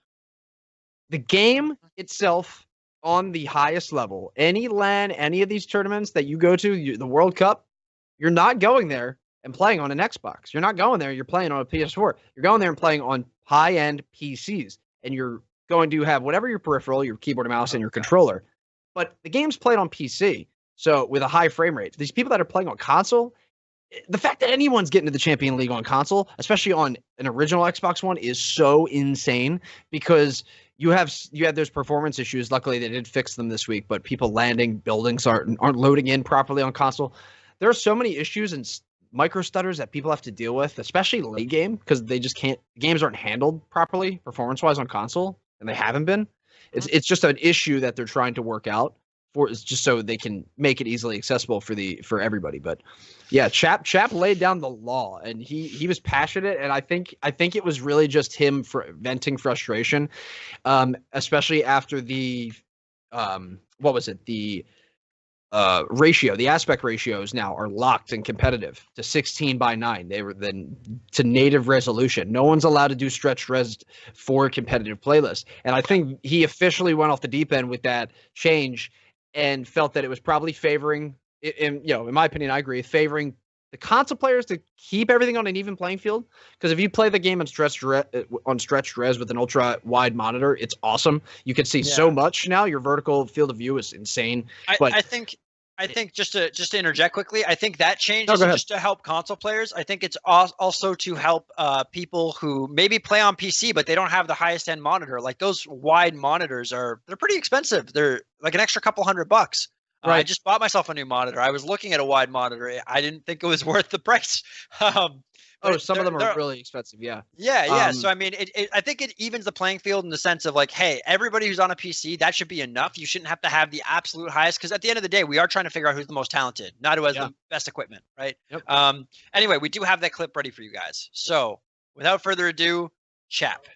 The game itself on the highest level, any LAN, any of these tournaments that you go to, the World Cup, you're not going there and playing on an Xbox. You're not going there. You're playing on a PS4. You're going there and playing on high-end PCs, and you're going to have whatever your peripheral, your keyboard and mouse, and your controller. But the game's played on PC, so with a high frame rate. These people that are playing on console, the fact that anyone's getting to the Champion League on console, especially on an original Xbox One, is so insane because you had those performance issues. Luckily, they did fix them this week, but people landing, buildings aren't loading in properly on console. There are so many issues and micro stutters that people have to deal with, especially late game, because they just can't. Games aren't handled properly performance-wise on console, and they haven't been. It's just an issue that they're trying to work out for, is just so they can make it easily accessible for everybody. But yeah, Chap laid down the law, and he was passionate, and I think it was really just him venting frustration, especially after the what was it, the ratio, the aspect ratios now are locked and competitive to 16:9. They were then to native resolution. No one's allowed to do stretched res for competitive playlists. And I think he officially went off the deep end with that change and felt that it was probably favoring, in my opinion, I agree, favoring the console players to keep everything on an even playing field. Because if you play the game on stretched res with an ultra wide monitor, it's awesome. You can see so much now. Your vertical field of view is insane.
I think just to interject quickly, I think that change is just to help console players. I think it's also to help people who maybe play on PC, but they don't have the highest end monitor. Like those wide monitors they're pretty expensive. They're like an extra couple $100. Right. I just bought myself a new monitor. I was looking at a wide monitor. I didn't think it was worth the price.
Some of them are really expensive. Yeah.
Yeah. So, I mean, I think it evens the playing field in the sense of like, hey, everybody who's on a PC, that should be enough. You shouldn't have to have the absolute highest, because at the end of the day, we are trying to figure out who's the most talented, not who has the best equipment, right? Yep. Anyway, we do have that clip ready for you guys. So without further ado, Chap.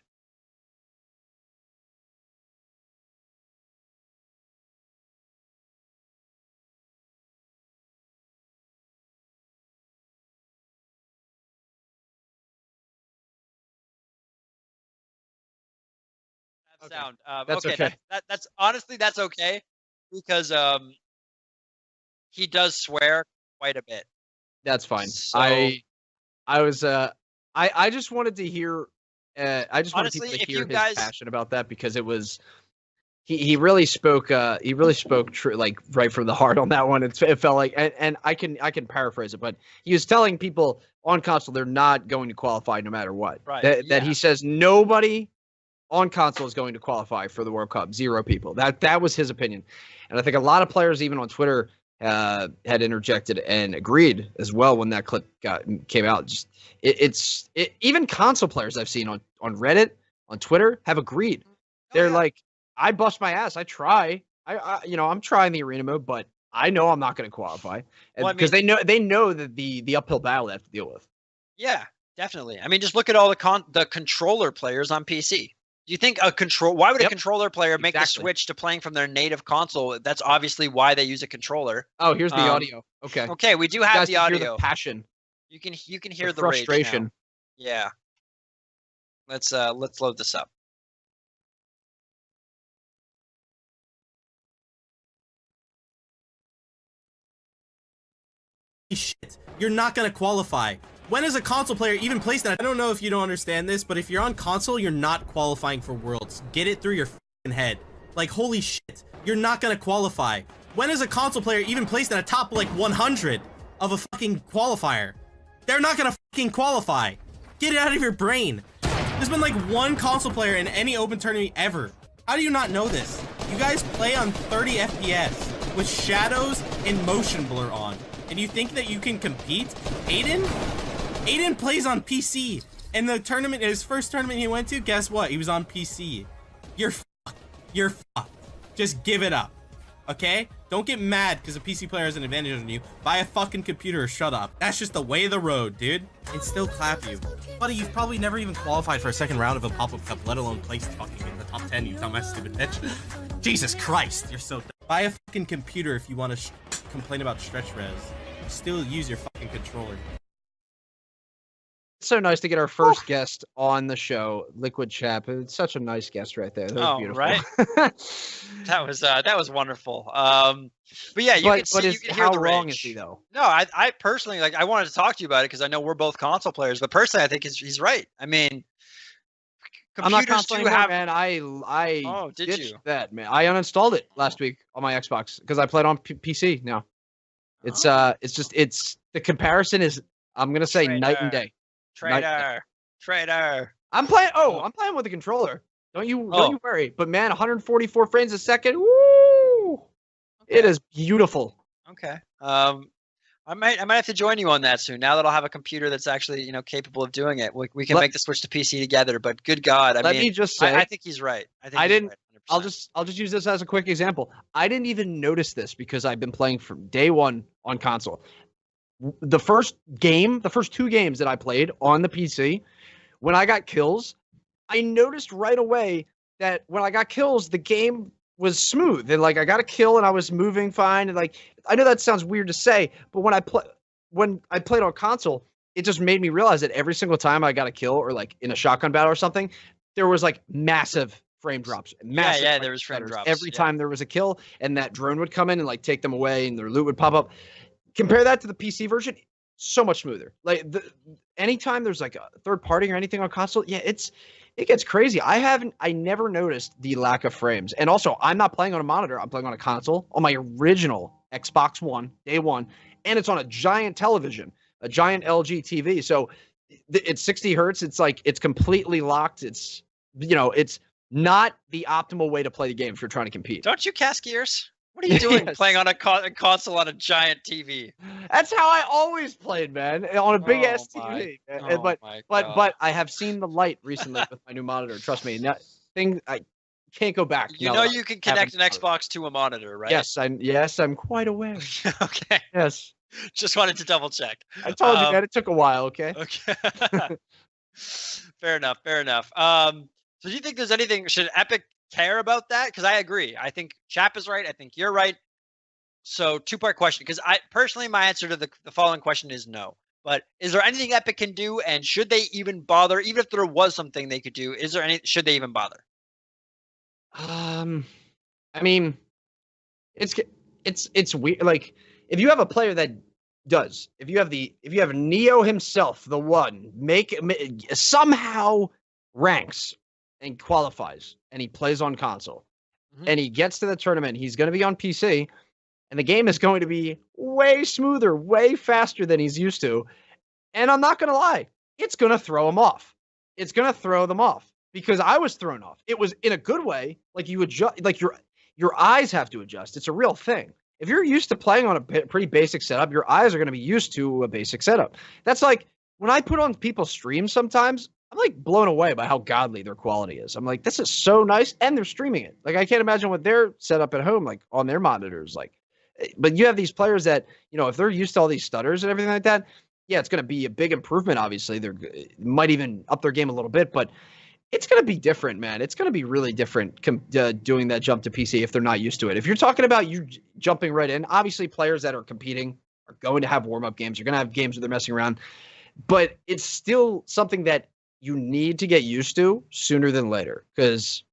Sound.
That's okay.
That's honestly, that's okay, because he does swear quite a bit.
That's fine. So, I just wanted to hear. I just wanted people to hear his passion about that, because it was. He really spoke. He really spoke true, like right from the heart on that one. It felt like, and I can paraphrase it, but he was telling people on console they're not going to qualify no matter what.
Right.
That he says nobody on console is going to qualify for the World Cup. 0 people. That was his opinion. And I think a lot of players, even on Twitter, had interjected and agreed as well when that clip came out. Just even console players I've seen on Reddit, on Twitter, have agreed. They're like, I bust my ass. I try. I'm trying the arena mode, but I know I'm not going to qualify, because they know that the uphill battle they have to deal with.
Yeah, definitely. I mean, just look at all the controller players on PC. Do you think why would a controller player make the switch to playing from their native console? That's obviously why they use a controller.
Oh, here's the audio. Okay.
Okay, we do have the audio.
Hear the passion.
You can hear the
frustration.
Rage now. Yeah. Let's load this up.
Shit, you're not gonna qualify. When is a console player even placed that? I don't know if you don't understand this, but if you're on console, you're not qualifying for Worlds. Get it through your fucking head. Like, holy shit, you're not gonna qualify. When is a console player even placed in a top, like, 100 of a fucking qualifier? They're not gonna fucking qualify. Get it out of your brain. There's been, like, one console player in any open tournament ever. How do you not know this? You guys play on 30 FPS with shadows and motion blur on, and you think that you can compete? Aiden plays on PC, and his first tournament he went to, guess what? He was on PC. You're fucked. You're fucked. Just give it up, okay? Don't get mad because a PC player has an advantage on you. Buy a fucking computer or shut up. That's just the way of the road, dude. And still clap you. Buddy, you've probably never even qualified for a second round of a pop-up cup, let alone placed fucking in the top 10, you dumbass stupid bitch. Jesus Christ, you're so dumb. Buy a fucking computer if you want to complain about stretch res. Still use your fucking controller.
So nice to get our first guest on the show, Liquid Chap. It's such a nice guest right there. That was beautiful.
Right. that was wonderful. But yeah, you can hear
how
the
wrong
rage.
is he though?
No, I personally I wanted to talk to you about it because I know we're both console players, but personally I think he's right. I mean,
I'm not
computers
console
do
anymore,
have.
man. I
Did
ditched
you?
that, man. I uninstalled it last week on my Xbox because I played on PC now. It's it's the comparison is, I'm gonna say, night and day.
Traitor.
I'm playing with a controller. Don't you worry. But man, 144 frames a second. Woo! Okay. It is beautiful.
Okay. I might have to join you on that soon. Now that I'll have a computer that's actually capable of doing it, we can make the switch to PC together. But good God,
let me just say,
I think he's right. I didn't.
I'll just use this as a quick example. I didn't even notice this because I've been playing from day one on console. The first two games that I played on the PC, when I got kills, I noticed right away that when I got kills, the game was smooth. And like I got a kill and I was moving fine. And like, I know that sounds weird to say, but when I played on console, it just made me realize that every single time I got a kill or like in a shotgun battle or something, there was like massive frame drops.
There was frame drops.
Every time there was a kill and that drone would come in and like take them away and their loot would pop up. Compare that to the PC version, so much smoother. Like anytime there's like a third party or anything on console, it gets crazy. I never noticed the lack of frames. And also, I'm not playing on a monitor. I'm playing on a console on my original Xbox One, day one, and it's on a giant television, a giant LG TV. So it's 60 hertz. It's like it's completely locked. It's it's not the optimal way to play the game if you're trying to compete.
Don't you cast gears? What are you doing playing on a console on a giant TV?
That's how I always played, man, on a big ass TV. But I have seen the light recently with my new monitor. Trust me, I can't go back.
You know you can connect an Xbox to a monitor, right?
Yes, I'm quite aware.
Okay.
Yes.
Just wanted to double check.
I told you that it took a while. Okay.
Okay. Fair enough. So do you think there's anything? Should Epic care about that? Because I agree. I think Chap is right. I think you're right. So two-part question. Because I personally, my answer to the following question is no. But is there anything Epic can do, and should they even bother? Even if there was something they could do, should they even bother?
I mean, it's weird. Like if you have a player that does, if you have Neo himself, the one somehow ranks and qualifies, and he plays on console, and he gets to the tournament, he's going to be on PC, and the game is going to be way smoother, way faster than he's used to. And I'm not going to lie, it's going to throw him off. It's going to throw them off because I was thrown off. It was in a good way. Like you adjust, like your eyes have to adjust. It's a real thing. If you're used to playing on a pretty basic setup, your eyes are going to be used to a basic setup. That's like when I put on people's streams sometimes, I'm like blown away by how godly their quality is. I'm like, this is so nice. And they're streaming it. Like, I can't imagine what they're set up at home, like on their monitors. Like, but you have these players that, if they're used to all these stutters and everything like that, yeah, it's going to be a big improvement. Obviously, they might even up their game a little bit, but it's going to be different, man. It's going to be really different doing that jump to PC if they're not used to it. If you're talking about you jumping right in, obviously players that are competing are going to have warm-up games. You're going to have games where they're messing around, but it's still something that you need to get used to sooner than later because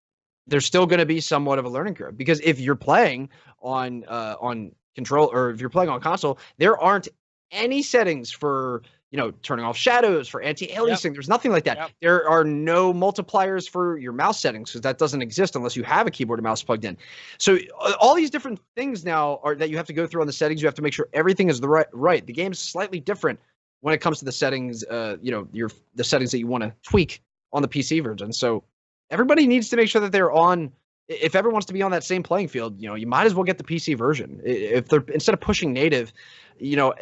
there's still going to be somewhat of a learning curve. Because if you're playing on control or if you're playing on console, there aren't any settings for turning off shadows, for anti-aliasing. There's nothing like that. Yep. There are no multipliers for your mouse settings because that doesn't exist unless you have a keyboard and mouse plugged in. So all these different things now are that you have to go through on the settings. You have to make sure everything is the right. The game's slightly different when it comes to the settings, the settings that you want to tweak on the PC version. So everybody needs to make sure that they're on. If everyone wants to be on that same playing field, you might as well get the PC version. If they're instead of pushing native,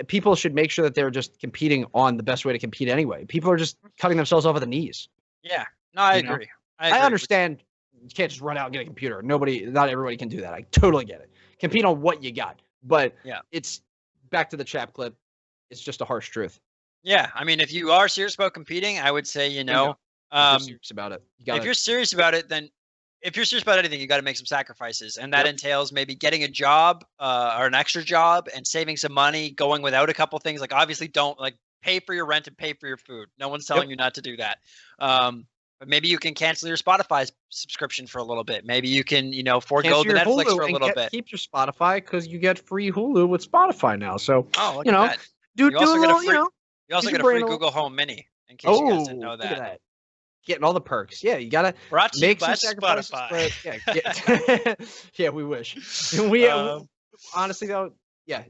people should make sure that they're just competing on the best way to compete anyway. People are just cutting themselves off at the knees.
Yeah, no, I agree.
I understand. You can't just run out and get a computer. Not everybody can do that. I totally get it. Compete on what you got, but it's back to the Chap clip. It's just a harsh truth.
Yeah, I mean, if you are serious about competing, I would say,
if you're serious about it.
If you're serious about it, then if you're serious about anything, you got to make some sacrifices, and that entails maybe getting a job or an extra job and saving some money, going without a couple things. Like obviously, don't pay for your rent and pay for your food. No one's telling you not to do that. But maybe you can cancel your Spotify subscription for a little bit. Maybe you can, forego
Cancel
the
your
Netflix
Hulu
for a
and
little bit.
keep your Spotify because you get free Hulu with Spotify now. So
Look at that.
do
You also
a
get a
little,
free. You also
use
get a
your
free
brain a
Google Home Mini. In case you guys didn't know
look at
that.
that. Getting all the perks. Yeah, you gotta
Brought to you
make
by
some sacrifices.
Spotify.
Yeah, we wish. Honestly though, yeah,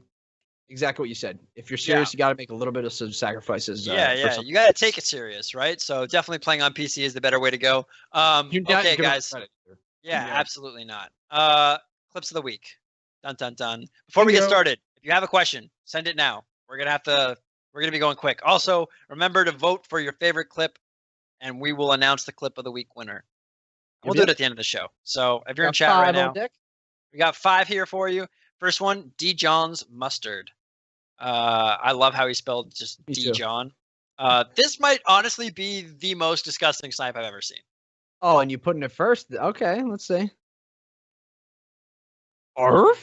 exactly what you said. If you're serious, you got to make a little bit of some sacrifices.
You got to take it serious, right? So definitely playing on PC is the better way to go. Okay, guys. Yeah, absolutely not. Clips of the week. Dun dun dun. Before we get started, if you have a question, send it now. We're gonna be going quick. Also, remember to vote for your favorite clip, and we will announce the clip of the week winner. We'll do it at the end of the show. So if you're in chat right now, we got 5 here for you. First one, D. John's Mustard. I love how he spelled just D. John. This might honestly be the most disgusting snipe I've ever seen.
Oh, and you putting it first? Okay, let's see.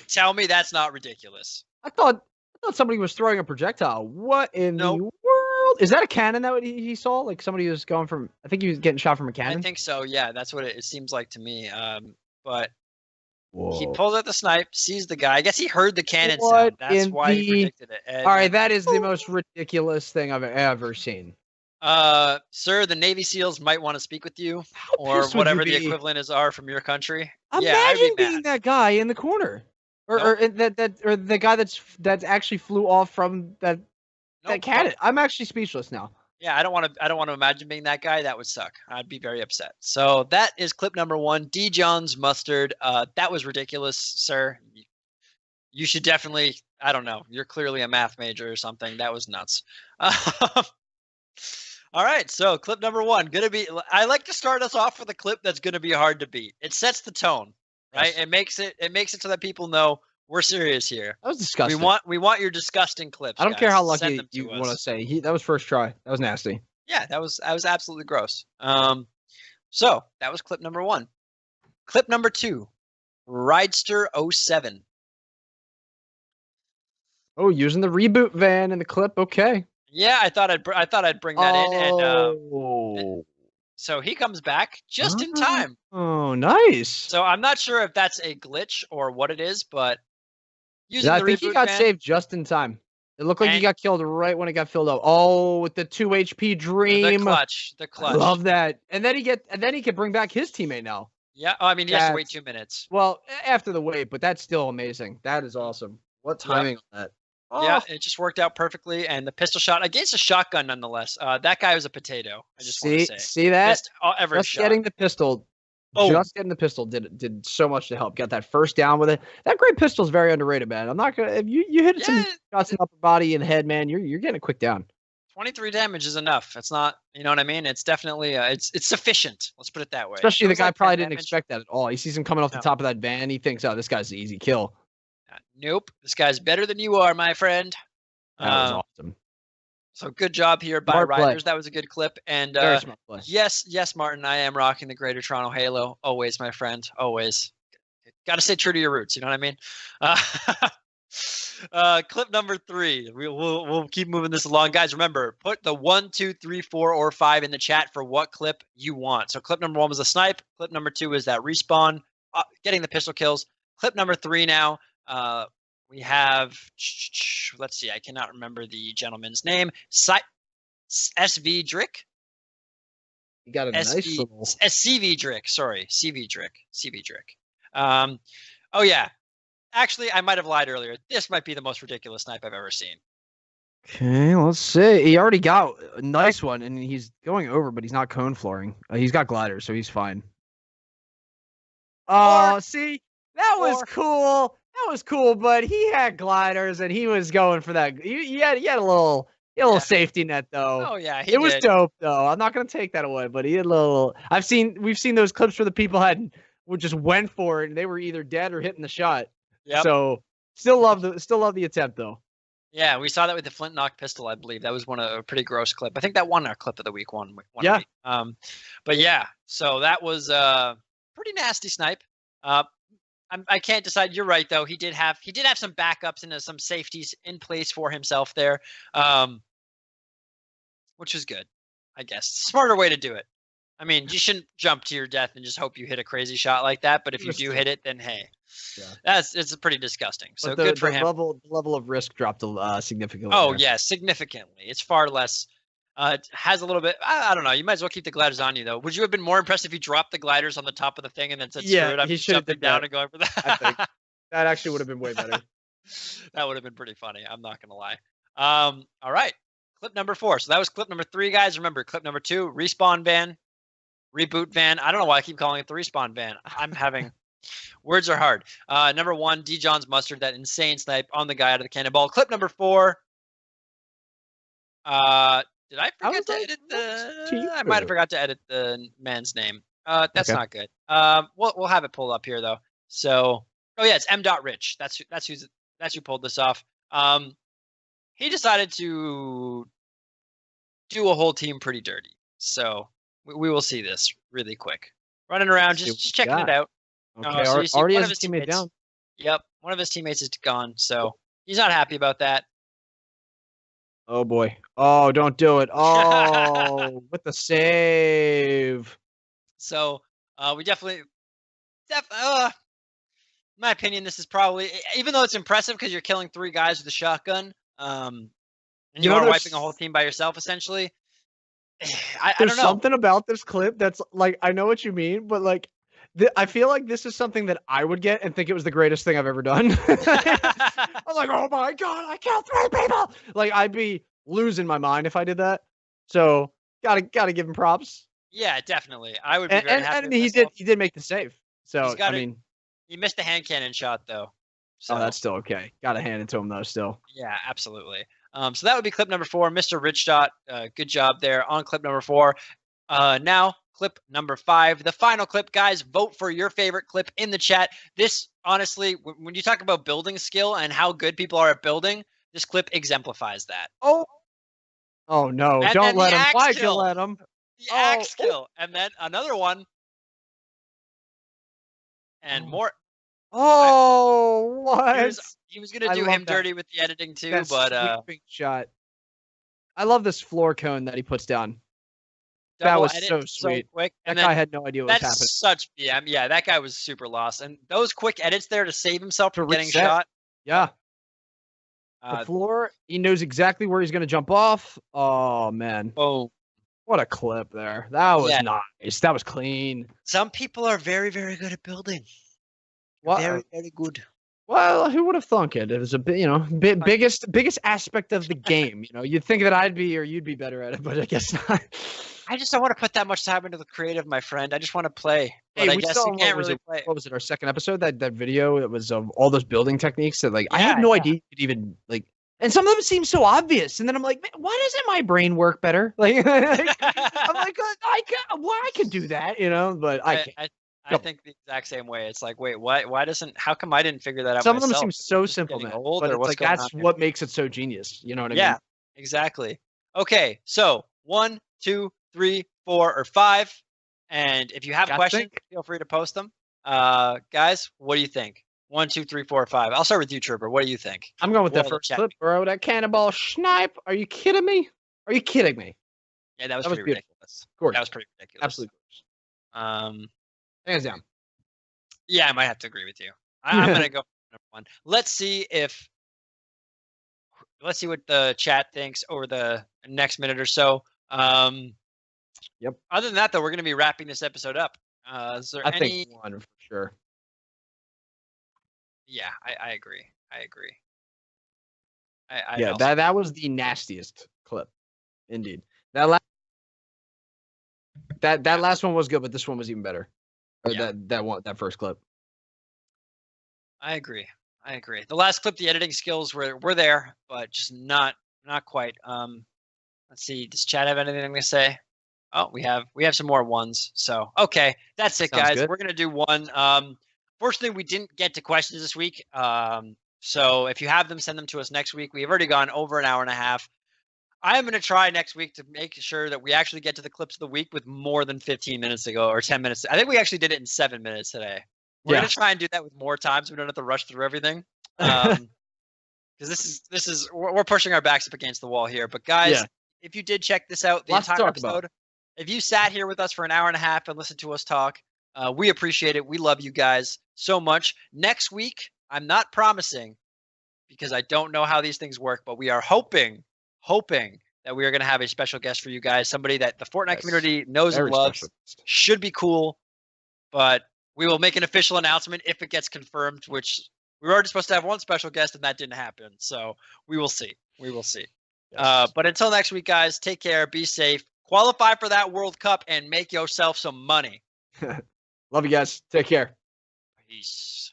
Tell me that's not ridiculous.
I thought somebody was throwing a projectile. What in the world? Is that a cannon that he saw? Like somebody was going from? I think he was getting shot from a cannon.
I think so. Yeah, that's what it seems like to me. But
whoa.
He pulls out the snipe, sees the guy. I guess he heard the cannon sound. That's why he predicted it. And,
all right, that is the most ridiculous thing I've ever seen.
Sir, the Navy SEALs might want to speak with you, or whatever the equivalent are from your country.
Imagine being that guy in the corner, or the guy that's actually flew off from that cannon. I'm actually speechless now.
Yeah, I don't want to imagine being that guy. That would suck. I'd be very upset. So that is clip number 1. D. John's Mustard. That was ridiculous, sir. You should definitely. I don't know. You're clearly a math major or something. That was nuts. All right, so clip number 1 gonna be. I like to start us off with a clip that's gonna be hard to beat. It sets the tone, right? Yes. It makes it so that people know we're serious here.
That was disgusting.
We want your disgusting clips.
I don't care how lucky you want to say. That was first try. That was nasty.
Yeah, that was absolutely gross. So that was clip number 1. Clip number 2, Ridester 07.
Oh, using the reboot van in the clip. Okay.
Yeah, I thought I'd bring that in, and so he comes back just in time.
Oh, nice.
So I'm not sure if that's a glitch or what it is, but
I think he got saved just in time. It looked like he got killed right when it got filled up. Oh, with the 2 HP dream.
The clutch.
I love that. And then he can bring back his teammate now.
Yeah. Oh, I mean, he has to wait 2 minutes.
Well, after the wait, but that's still amazing. That is awesome. What timing on that? Oh.
Yeah, it just worked out perfectly. And the pistol shot against a shotgun, nonetheless. That guy was a potato. I just want to say.
See that?
Just
getting the pistol. Oh. Just getting the pistol did so much to help. Got that first down with it. That great pistol is very underrated, man. I'm not gonna. If you hit some shots in the upper body and head, man, you're getting a quick down.
23 damage is enough. It's not, you know what I mean? It's definitely it's sufficient. Let's put it that way.
Especially the guy probably didn't expect that at all. He sees him coming off the top of that van. He thinks, oh, this guy's an easy kill.
Nope. This guy's better than you are, my friend.
That was awesome.
So good job here by Riders. That was a good clip. And yes, Martin, I am rocking the Greater Toronto Halo. Always, my friend. Always. Got to stay true to your roots. You know what I mean? Clip number 3. We'll keep moving this along, guys. Remember, put the 1, 2, 3, 4, or 5 in the chat for what clip you want. So clip number 1 was a snipe. Clip number 2 is that respawn, getting the pistol kills. Clip number 3 now. We have, let's see, I cannot remember the gentleman's name. SV Drick.
You got a nice little
CV Drick. Sorry, CV Drick. CV Drick. Oh yeah. Actually, I might have lied earlier. This might be the most ridiculous snipe I've ever seen.
Okay, let's see. He already got a nice one, and he's going over, but he's not cone flooring. He's got gliders, so he's fine. Oh, see, that was cool. That was cool, but he had gliders and he was going for that. He had a little safety net though.
Oh yeah,
it was dope though. I'm not gonna take that away, but he had a little. We've seen those clips where the people just went for it and they were either dead or hitting the shot. Yeah. So still love the attempt though.
Yeah, we saw that with the flintlock pistol, I believe. That was a pretty gross clip. I think that won our clip of the week one.
Yeah.
But yeah, so that was pretty nasty snipe. I can't decide. You're right though. He did have some backups and some safeties in place for himself there. which was good, I guess. Smarter way to do it. I mean, you shouldn't jump to your death and just hope you hit a crazy shot like that. But if you do hit it, then hey, it's pretty disgusting. So good for him.
The level of risk dropped significantly.
Oh yeah, significantly. It's far less. It has a little bit. I don't know. You might as well keep the gliders on you though. Would you have been more impressed if you dropped the gliders on the top of the thing and then said, "Screw it, I'm jumping down and going for that"?
I think that actually would have been way better.
That would have been pretty funny. I'm not gonna lie. All right. Clip number 4. So that was clip number 3, guys. Remember, clip number 2, respawn van, reboot van. I don't know why I keep calling it the respawn van. I'm having words are hard. Number 1, D. John's mustard, that insane snipe on the guy out of the cannonball. Clip number 4. Did I forget to edit the? I might have forgot to edit the man's name. That's not good. We'll have it pulled up here though. So, oh yeah, it's M.Rich. That's who pulled this off. He decided to do a whole team pretty dirty. So we will see this really quick. Running around, just checking it out.
Okay,
So
already has his teammate down.
Yep, one of his teammates is gone, so he's not happy about that.
Oh boy! Oh, don't do it! Oh, with the save.
So we definitely, in my opinion, this is probably, even though it's impressive because you're killing 3 guys with a shotgun, and you are wiping a whole team by yourself essentially. I don't know.
There's something about this clip that's like, I know what you mean, but like, I feel like this is something that I would get and think it was the greatest thing I've ever done. I'm like, oh my god, I killed 3 people! Like, I'd be losing my mind if I did that. So gotta give him props.
Yeah, definitely. I would be very happy.
And he did make the save. So I mean,
he missed the hand cannon shot though. So
that's still okay. Gotta hand it to him though. Still.
Yeah, absolutely. So that would be clip number 4, Mr. Rich Dot. Good job there on clip number 4. Now clip number 5, the final clip, guys. Vote for your favorite clip in the chat. This, honestly, when you talk about building skill and how good people are at building, this clip exemplifies that.
Oh no!
And
don't let him. Why'd
kill.
you let him?
The axe kill, and then another one, and more.
Oh, what?
He was gonna do him dirty with the editing too, but
sweeping shot. I love this floor cone that he puts down. That was so sweet.
So quick.
That guy had no idea what was happening.
That's such BM. Yeah, that guy was super lost. And those quick edits there to save himself from getting shot.
Yeah. The floor, he knows exactly where he's going to jump off. Oh, man.
Oh.
What a clip there. That was nice. That was clean.
Some people are very, very good at building. Very, very good.
Well, who would have thunk it? It was a bit, biggest aspect of the game. You'd think that I'd be or you'd be better at it, but I guess not.
I just don't want to put that much time into the creative, my friend. I just want to play. But I guess you can't really play.
What was it? Our second episode? That video that was of all those building techniques that I had no idea you could even and some of them seem so obvious. And then I'm like, man, why doesn't my brain work better? I'm like, I can do that, but I can't.
I think the exact same way. It's like, wait, why doesn't? How come I didn't figure that out?
Some of them seem so simple, man. But it's that's what makes it so genius. You know what I mean?
Yeah, exactly. Okay, so 1, 2, 3, 4, or 5, and if you have questions, feel free to post them. Guys, what do you think? 1, 2, 3, 4, 5. I'll start with you, Trooper. What do you think?
I'm going with that first clip, bro. That cannonball snipe. Are you kidding me?
Yeah, that was pretty ridiculous.
Gorgeous.
That was pretty ridiculous.
Absolutely gorgeous. Hands down.
Yeah, I might have to agree with you. I'm gonna go for number 1. Let's see what the chat thinks over the next minute or so.
Yep.
Other than that, though, we're gonna be wrapping this episode up. Is there
I think 1 for sure.
Yeah, I agree.
That was the nastiest clip, indeed. That last one was good, but this one was even better. That first clip.
I agree. The last clip, the editing skills were there, but just not quite. Let's see. Does chat have anything to say? Oh, we have some more ones. So okay, that's it, guys. Good. We're gonna do one. Fortunately, we didn't get to questions this week. So if you have them, send them to us next week. We've already gone over an hour and a half. I am going to try next week to make sure that we actually get to the clips of the week with more than 15 minutes to go or 10 minutes. I think we actually did it in 7 minutes today. We're going to try and do that with more time so we don't have to rush through everything. Because we're pushing our backs up against the wall here. But guys, if you did check this out, the
Lots to
entire
talk about.
episode, if you sat here with us for an hour and a half and listened to us talk, we appreciate it. We love you guys so much. Next week, I'm not promising because I don't know how these things work, but we are hoping that we are going to have a special guest for you guys, somebody that the Fortnite
Yes.
community knows
Very
and loves,
special.
should be cool, but we will make an official announcement if it gets confirmed, which we were already supposed to have one special guest and that didn't happen. So we will see. We will see.
Yes.
But until next week, guys, take care, be safe, qualify for that World Cup, and make yourself some money.
Love you guys. Take care.
Peace.